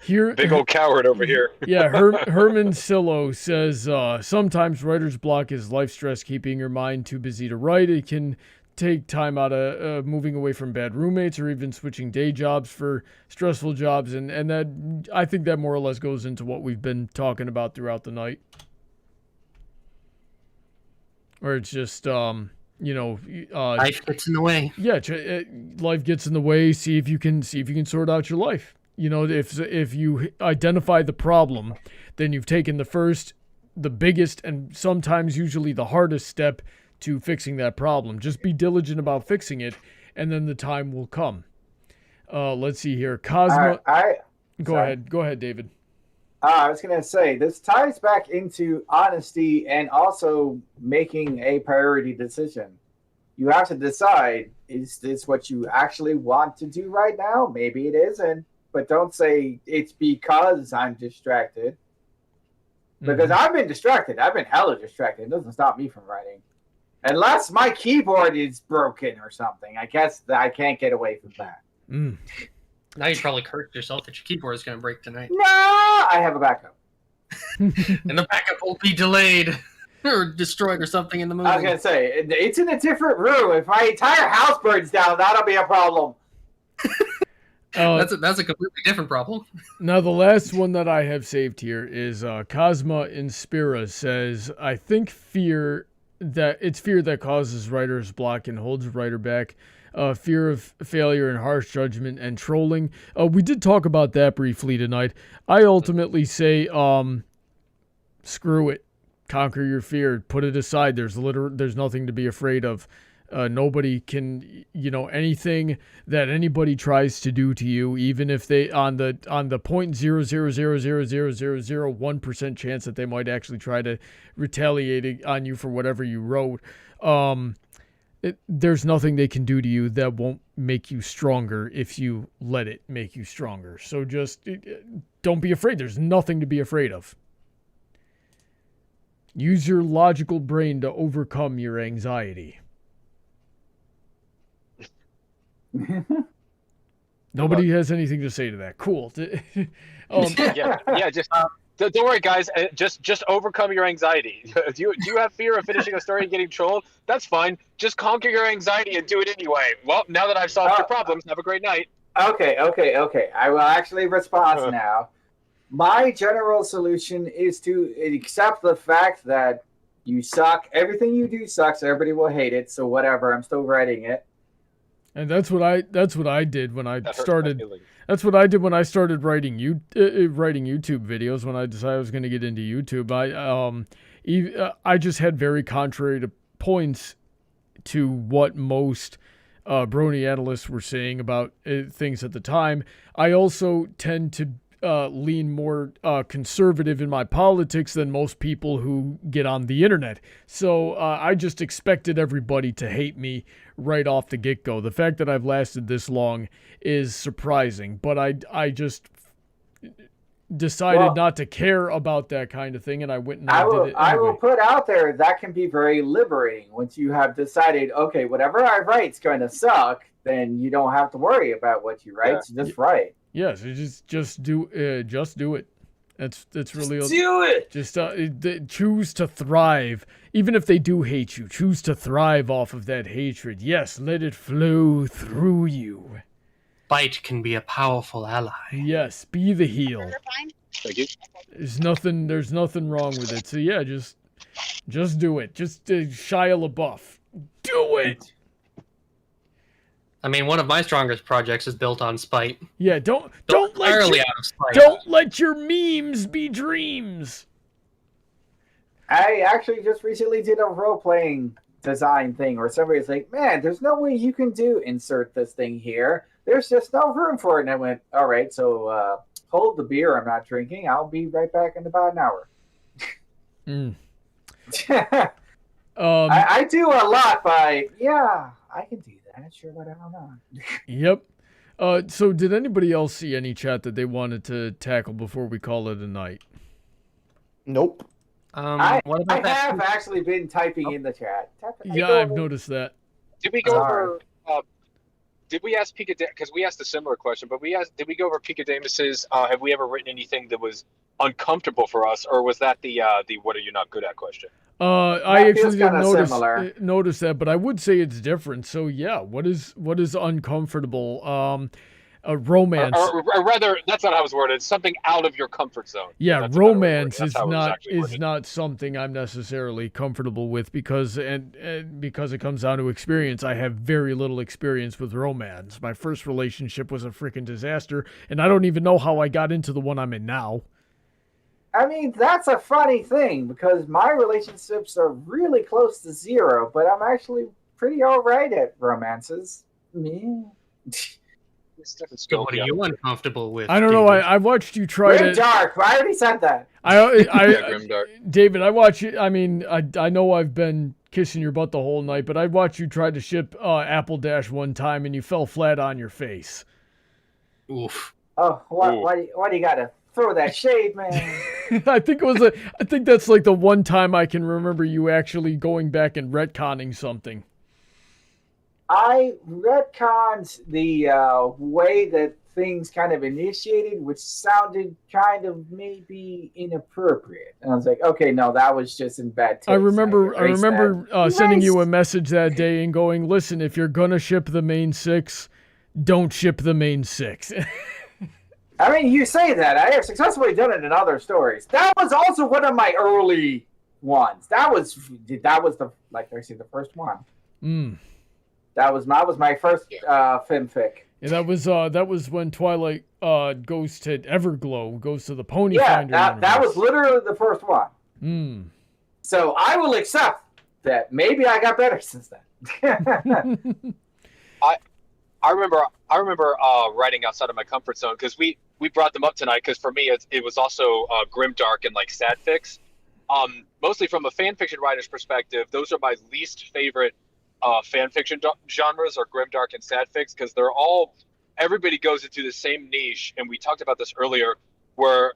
Big old coward over here. Yeah, Herman Sillo says, sometimes writer's block is life stress, keeping your mind too busy to write. It can take time out of moving away from bad roommates or even switching day jobs for stressful jobs. And that, I think that more or less goes into what we've been talking about throughout the night. Where it's just, life gets in the way. Yeah, life gets in the way. See if you can sort out your life. If you identify the problem, then you've taken the first, the biggest, and sometimes usually the hardest step to fixing that problem. Just be diligent about fixing it, and then the time will come. Let's see here. Cosmo. Go ahead, David. I was going to say, this ties back into honesty and also making a priority decision. You have to decide, is this what you actually want to do right now? Maybe it isn't, but don't say it's because I'm distracted. Because I've been distracted. I've been hella distracted. It doesn't stop me from writing. Unless my keyboard is broken or something. I guess I can't get away from that. Now you probably cursed yourself that your keyboard is going to break tonight. No, I have a backup. And the backup will be delayed. or destroyed or something in the movie. I was gonna say it's in a different room. If my entire house burns down, that'll be a problem. That's a completely different problem. Now, the last one that I have saved here is Cosma Inspira says, I think fear that causes writer's block and holds a writer back. Fear of failure and harsh judgment and trolling. We did talk about that briefly tonight. I ultimately say, screw it. Conquer your fear. Put it aside. There's nothing to be afraid of. Nobody can, anything that anybody tries to do to you, even if they on the 0.000000001% chance that they might actually try to retaliate on you for whatever you wrote, there's nothing they can do to you that won't make you stronger if you let it make you stronger. So just don't be afraid. There's nothing to be afraid of. Use your logical brain to overcome your anxiety. Nobody has anything to say to that. Cool. Just don't worry, guys. Just overcome your anxiety. Do you have fear of finishing a story and getting trolled? That's fine. Just conquer your anxiety and do it anyway. Well, now that I've solved your problems, have a great night. Okay. I will actually respond now. My general solution is to accept the fact that you suck. Everything you do sucks. Everybody will hate it. So whatever. I'm still writing it. And that's what I did when I started. That's what I did when I started writing YouTube videos. When I decided I was going to get into YouTube, I just had very contrary to points to what most Brony analysts were saying about things at the time. I also tend to lean more conservative in my politics than most people who get on the internet. So I just expected everybody to hate me right off the get-go. The fact that I've lasted this long is surprising, but I just decided not to care about that kind of thing, and I went and I did it anyway. I will put out there that can be very liberating once you have decided, okay, whatever I write's going to suck, then you don't have to worry about what you write. So just write. Yes, just do it. That's really do it. Just choose to thrive, even if they do hate you. Choose to thrive off of that hatred. Yes, let it flow through you. Spite can be a powerful ally. Yes, be the heel. Thank you. There's nothing wrong with it. So yeah, just do it. Just Shia LaBeouf, do it. I mean, one of my strongest projects is built on spite. Yeah, don't let your memes be dreams. I actually just recently did a role-playing design thing where somebody's like, man, there's no way you can insert this thing here. There's just no room for it. And I went, all right, so hold the beer I'm not drinking. I'll be right back in about an hour. I do a lot by, I can do that. Sure, but I don't know. Yep. So did anybody else see any chat that they wanted to tackle before we call it a night? Nope. I have actually been typing in the chat. I've noticed that. Did we go over? Did we ask Pika? Because we asked a similar question, but did we go over Pikademus's? Have we ever written anything that was uncomfortable for us, or was that the what are you not good at question? I actually didn't notice that, but I would say it's different. So yeah, what is uncomfortable? A romance, or rather, that's not how it was worded. It's something out of your comfort zone. Yeah, romance is not something I'm necessarily comfortable with because it comes down to experience. I have very little experience with romance. My first relationship was a freaking disaster, and I don't even know how I got into the one I'm in now. I mean, that's a funny thing because my relationships are really close to zero, but I'm actually pretty all right at romances. Me. So what are you uncomfortable with? I don't know. I watched you try Grim Dark. I already said that. Grim Dark. David, I watch you. I mean, I know I've been kissing your butt the whole night, but I watched you try to ship Apple Dash one time and you fell flat on your face. Oof. Oh, why do you gotta throw that shade, man? I think that's like the one time I can remember you actually going back and retconning something. I retconned the way that things kind of initiated, which sounded kind of maybe inappropriate. And I was like, okay, no, that was just in bad taste. I remember sending you a message that day and going, listen, if you're gonna ship the main 6, don't ship the main 6. I mean, you say that. I have successfully done it in other stories. That was also one of my early ones. That was the the first one. That was my first fanfic. Yeah, that was when Twilight goes to Everglow, goes to the Ponyfinder. Yeah, that was literally the first one. So I will accept that maybe I got better since then. I remember writing outside of my comfort zone because we brought them up tonight because for me it was also grimdark and like sad fics. Mostly from a fan fiction writer's perspective, those are my least favorite fan fiction genres are grimdark and sad fics because everybody goes into the same niche, and we talked about this earlier, where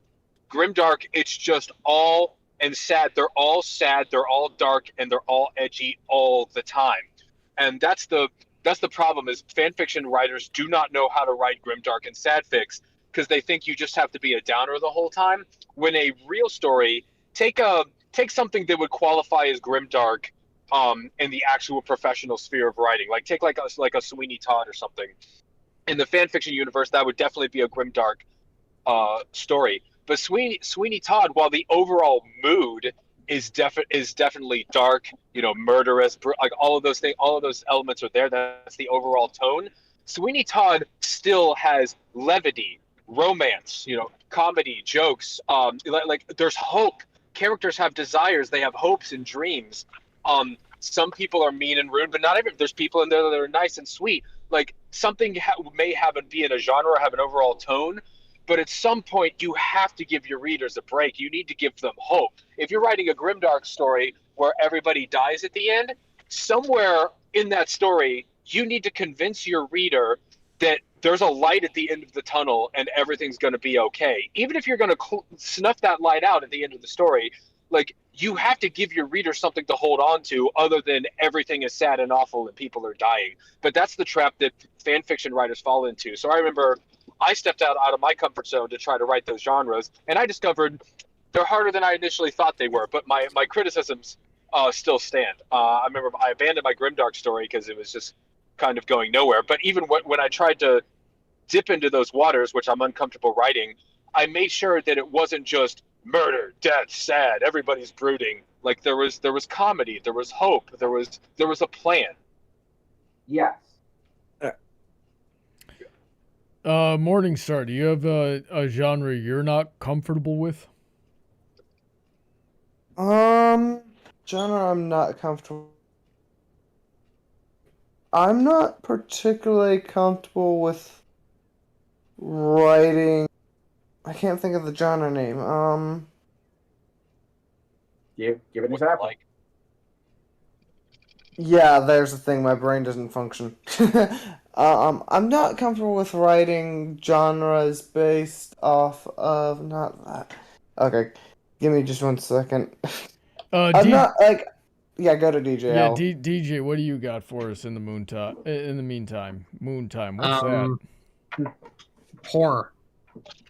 grimdark it's just all and sad. They're all sad, they're all dark, and they're all edgy all the time, and that's the problem is fan fiction writers do not know how to write grimdark and sad fics because they think you just have to be a downer the whole time. When a real story, take something that would qualify as grimdark in the actual professional sphere of writing. Like take like a Sweeney Todd or something. In the fan fiction universe, that would definitely be a grimdark story. But Sweeney Todd, while the overall mood is definitely dark, murderous, like all of those things, all of those elements are there. That's the overall tone. Sweeney Todd still has levity, romance, comedy, jokes. Like there's hope. Characters have desires. They have hopes and dreams. Some people are mean and rude, but not everyone. There's people in there that are nice and sweet. Like something may be in a genre, have an overall tone, but at some point you have to give your readers a break. You need to give them hope. If you're writing a grimdark story where everybody dies at the end, somewhere in that story, you need to convince your reader that there's a light at the end of the tunnel and everything's going to be okay. Even if you're going to snuff that light out at the end of the story, like you have to give your reader something to hold on to other than everything is sad and awful and people are dying. But that's the trap that fan fiction writers fall into. So I remember I stepped out of my comfort zone to try to write those genres, and I discovered they're harder than I initially thought they were. But my criticisms still stand. I remember I abandoned my grimdark story because it was just kind of going nowhere. But even when I tried to dip into those waters, which I'm uncomfortable writing, I made sure that it wasn't just murder, death, sad, everybody's brooding. Like there was comedy, there was hope, there was a plan. Yes. Morningstar, do you have a genre you're not comfortable with? Genre I'm not comfortable. I'm not particularly comfortable with writing. I can't think of the genre name. Give an example. Yeah, there's the thing. My brain doesn't function. I'm not comfortable with writing genres based off of not that. Okay, give me just 1 second. I'm not like. Yeah, go to DJ. Yeah, DJ, what do you got for us in the meantime? Moontime. What's that? Horror.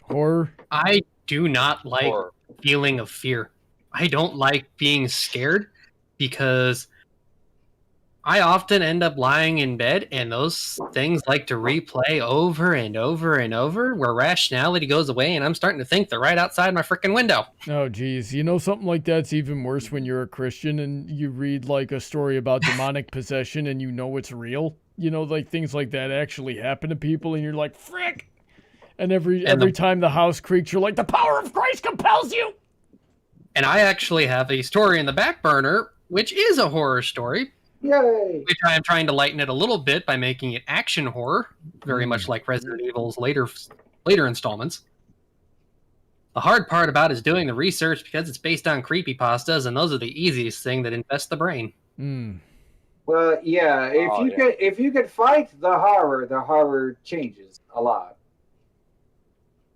Horror? I do not like feeling of fear. I don't like being scared because I often end up lying in bed and those things like to replay over and over and over where rationality goes away and I'm starting to think they're right outside my freaking window. Oh, geez. Something like that's even worse when you're a Christian and you read like a story about demonic possession and it's real. Like things like that actually happen to people and you're like, frick! And every time the house creaks, you're like, the power of Christ compels you! And I actually have a story in the back burner, which is a horror story. Yay! Which I am trying to lighten it a little bit by making it action horror, very much like Resident Evil's later installments. The hard part about it is doing the research because it's based on creepypastas, and those are the easiest thing that infest the brain. Well, yeah, if you could fight the horror changes a lot.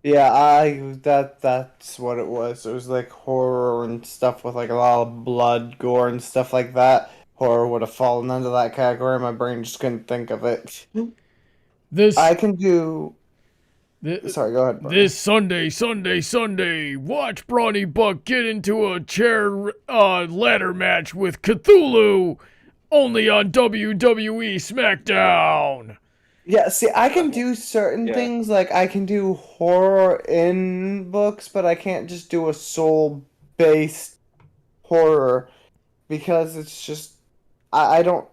Yeah, that's what it was. It was like horror and stuff with like a lot of blood, gore, and stuff like that. Horror would have fallen under that category. My brain just couldn't think of it. I can do Sorry, go ahead. Brony. This Sunday, watch Brawny Buck get into a chair ladder match with Cthulhu, only on WWE SmackDown. Yeah, see, I can do certain things, like I can do horror in books, but I can't just do a soul-based horror because it's just, I don't,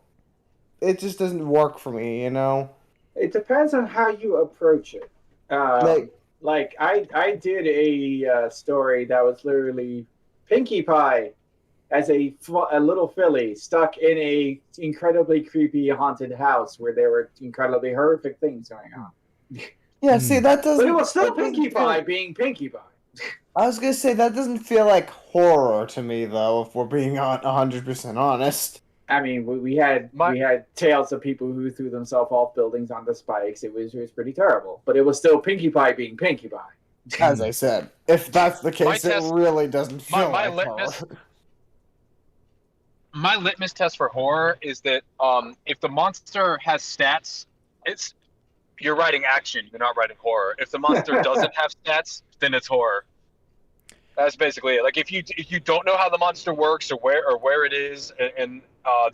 it just doesn't work for me, you know? It depends on how you approach it. Like I did a story that was literally Pinkie Pie as a little filly stuck in a incredibly creepy haunted house where there were incredibly horrific things going on. Yeah, see, that doesn't... But it was still Pinkie Pie being Pinkie Pie. I was gonna say, that doesn't feel like horror to me, though, if we're being 100% honest. I mean, we had tales of people who threw themselves off buildings onto spikes. It was pretty terrible, but it was still Pinkie Pie being Pinkie Pie. As I said, if that's the case, it really doesn't feel like horror. My litmus test for horror is that if the monster has stats, you're writing action, you're not writing horror. If the monster doesn't have stats, then it's horror. That's basically it. Like if you don't know how the monster works or where it is, and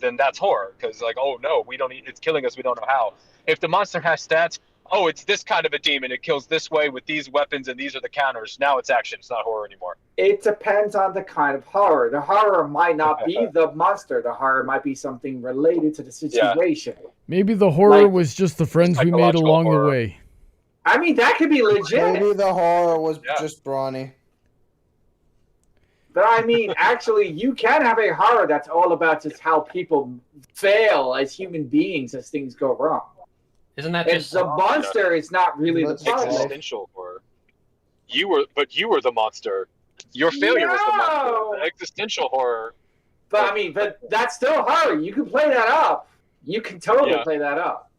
then that's horror, because like, oh no, it's killing us, we don't know how. If the monster has stats, oh, it's this kind of a demon, it kills this way with these weapons and these are the counters. Now it's action, it's not horror anymore. It depends on the kind of horror. The horror might not be the monster. The horror might be something related to the situation. Yeah. Maybe the horror was just the friends we made along the way. I mean, that could be legit. Maybe the horror was just Brawny. But I mean, actually, you can have a horror that's all about just how people fail as human beings as things go wrong. Isn't that and just the monster is not really the problem. Existential horror. You were the monster. Your failure was the monster. The existential horror. But I mean, but that's still horror. You can play that up. You can totally play that up.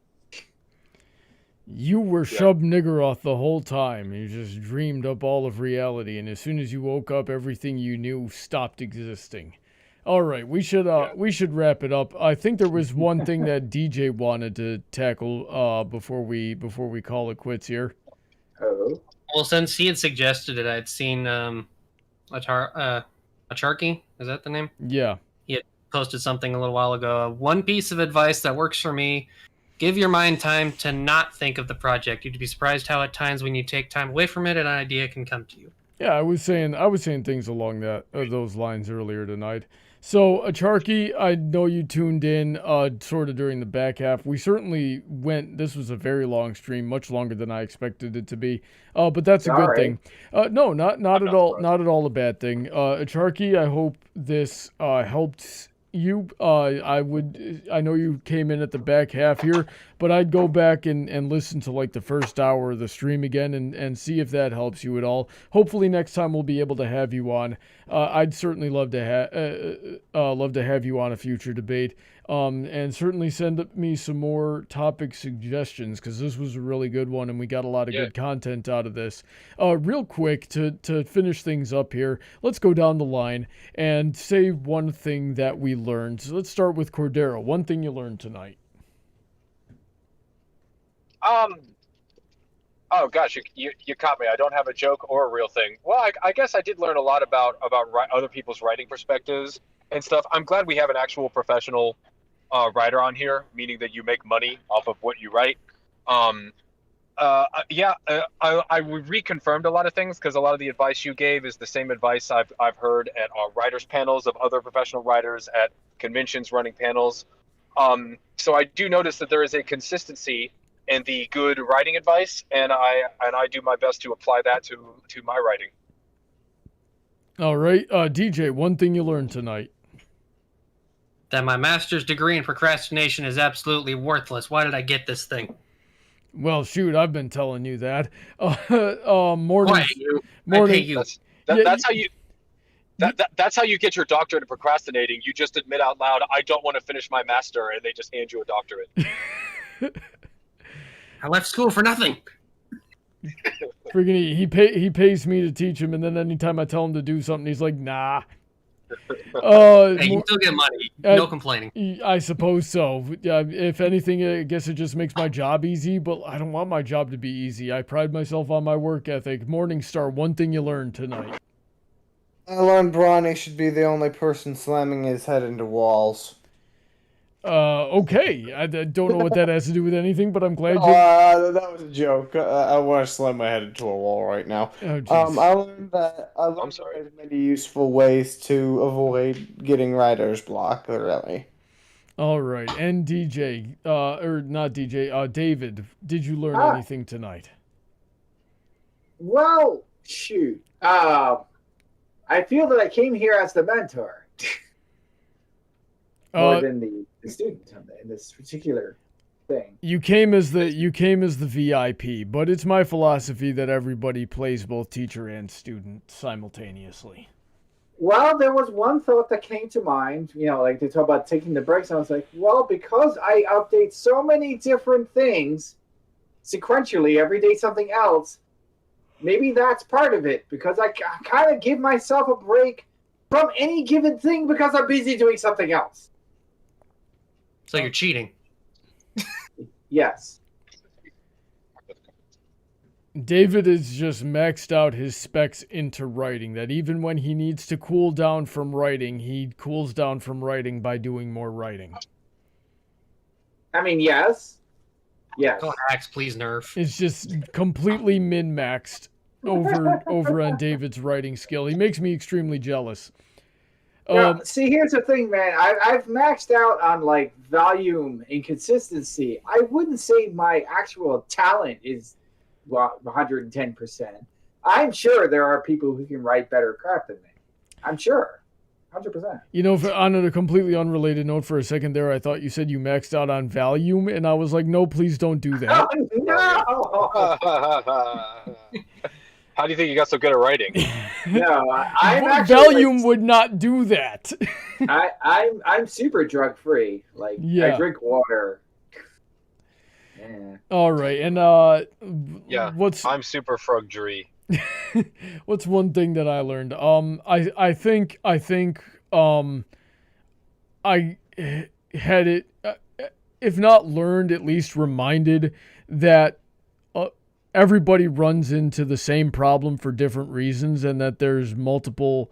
You were Shub Niggeroth the whole time. You just dreamed up all of reality, and as soon as you woke up, everything you knew stopped existing. All right, we should wrap it up. I think there was one thing that DJ wanted to tackle before we call it quits here. Oh. Well, since he had suggested it, I'd seen Acharky. Is that the name? Yeah. He had posted something a little while ago. One piece of advice that works for me: give your mind time to not think of the project. You'd be surprised how at times when you take time away from it, an idea can come to you. Yeah, I was saying things along those lines earlier tonight. So, Acharky, I know you tuned in sort of during the back half. We certainly this was a very long stream, much longer than I expected it to be. But that's a good thing. No, not at all a bad thing. Acharky, I hope this helped you. I know you came in at the back half here, but I'd go back and listen to like the first hour of the stream again and see if that helps you at all. Hopefully next time we'll be able to have you on. I'd certainly love to have you on a future debate. And certainly send me some more topic suggestions, because this was a really good one and we got a lot of good content out of this. Real quick, to finish things up here, let's go down the line and say one thing that we learned. So let's start with Cordero. One thing you learned tonight. Oh gosh, you caught me. I don't have a joke or a real thing. Well, I guess I did learn a lot about other people's writing perspectives and stuff. I'm glad we have an actual professional writer on here, meaning that you make money off of what you write. I reconfirmed a lot of things, because a lot of the advice you gave is the same advice I've heard at writers panels of other professional writers at conventions running panels. So I do notice that there is a consistency in the good writing advice, and I do my best to apply that to my writing. All right, DJ, one thing you learned tonight. That my master's degree in procrastination is absolutely worthless. Why did I get this thing? Well, shoot, I've been telling you that. Morning. That's how you. That's how you get your doctorate in procrastinating. You just admit out loud, I don't want to finish my master, and they just hand you a doctorate. I left school for nothing. Freaking he pays me to teach him, and then anytime I tell him to do something, he's like, nah. Hey, you still get money. No complaining. I suppose so. If anything, I guess it just makes my job easy, but I don't want my job to be easy. I pride myself on my work ethic. Morningstar, one thing you learned tonight. I learned Brony should be the only person slamming his head into walls. Okay. I don't know what that has to do with anything, but I'm glad you... That was a joke. I want to slam my head into a wall right now. Oh, jeez. I learned that there's many useful ways to avoid getting writer's block, really. All right. And DJ, or not DJ, David, did you learn anything tonight? Well, shoot. I feel that I came here as the mentor. More than the student in this particular thing. You came as the VIP, but it's my philosophy that everybody plays both teacher and student simultaneously. Well, there was one thought that came to mind, like they talk about taking the breaks. I was like, well, because I update so many different things sequentially, every day something else, maybe that's part of it, because I kind of give myself a break from any given thing because I'm busy doing something else. So you're cheating. Yes. David has just maxed out his specs into writing, that even when he needs to cool down from writing, he cools down from writing by doing more writing. I mean, yes. Yes. Go Axe, please nerf. It's just completely min-maxed over on David's writing skill. He makes me extremely jealous. Now, see, here's the thing, man. I've maxed out on like volume and consistency. I wouldn't say my actual talent is 110%. I'm sure there are people who can write better crap than me. I'm sure. 100%. On a completely unrelated note, for a second there, I thought you said you maxed out on volume, and I was like, no, please don't do that. Oh, no! How do you think you got so good at writing? No, I'm actually Volume would not do that. I'm super drug free. Like, yeah. I drink water. Yeah. All right, and I'm super fruggery. What's one thing that I learned? I think I had it, if not learned, at least reminded that everybody runs into the same problem for different reasons, and that there's multiple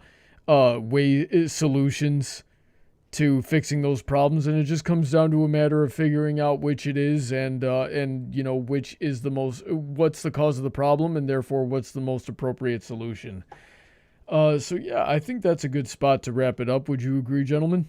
solutions to fixing those problems, and it just comes down to a matter of figuring out which it is, and which is what's the cause of the problem, and therefore what's the most appropriate solution. So yeah, I think that's a good spot to wrap it up. Would you agree, gentlemen?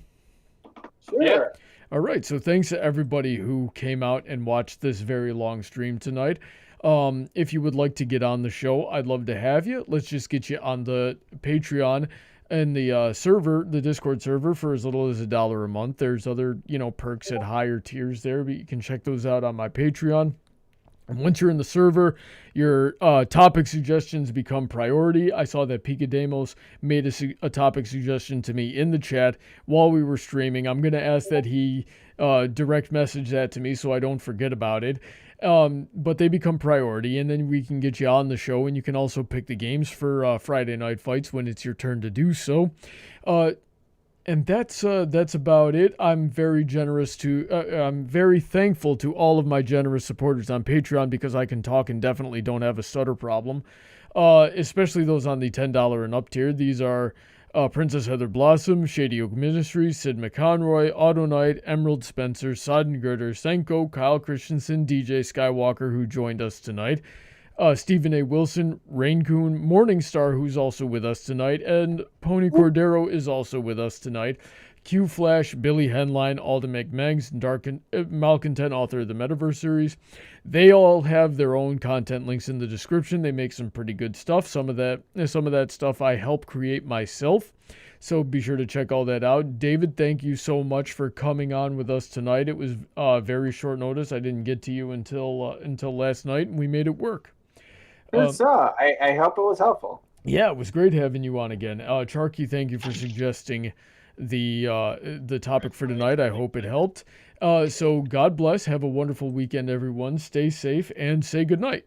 Sure. Yeah. All right, so thanks to everybody who came out and watched this very long stream tonight. If you would like to get on the show, I'd love to have you. Let's just get you on the Patreon and the server, the Discord server, for as little as $1 a month. There's other, perks at higher tiers there, but you can check those out on my Patreon. And once you're in the server, your topic suggestions become priority. I saw that Picademos made a topic suggestion to me in the chat while we were streaming. I'm going to ask that he direct message that to me so I don't forget about it. But they become priority, and then we can get you on the show, and you can also pick the games for Friday Night Fights when it's your turn to do so. And that's about it. I'm very I'm very thankful to all of my generous supporters on Patreon, because I can talk and definitely don't have a stutter problem. Especially those on the $10 and up tier. These are Princess Heather Blossom, Shady Oak Ministries, Sid McConroy, Autoknight, Emerald Spencer, Sodden, Girder, Senko, Kyle Christensen, DJ Skywalker, who joined us tonight, Stephen A. Wilson, Rein-Kun, Morningstar, who's also with us tonight, and Pony Cordero is also with us tonight. QFlash, Billy Henline, Alden McMegs, Malcontent, author of the Metaverse series. They all have their own content links in the description. They make some pretty good stuff. Some of that stuff I help create myself. So be sure to check all that out. David, thank you so much for coming on with us tonight. It was very short notice. I didn't get to you until last night, and we made it work. I hope it was helpful. Yeah, it was great having you on again. Acharky, thank you for suggesting the topic for tonight. I hope it helped. So God bless. Have a wonderful weekend, everyone. Stay safe and say goodnight.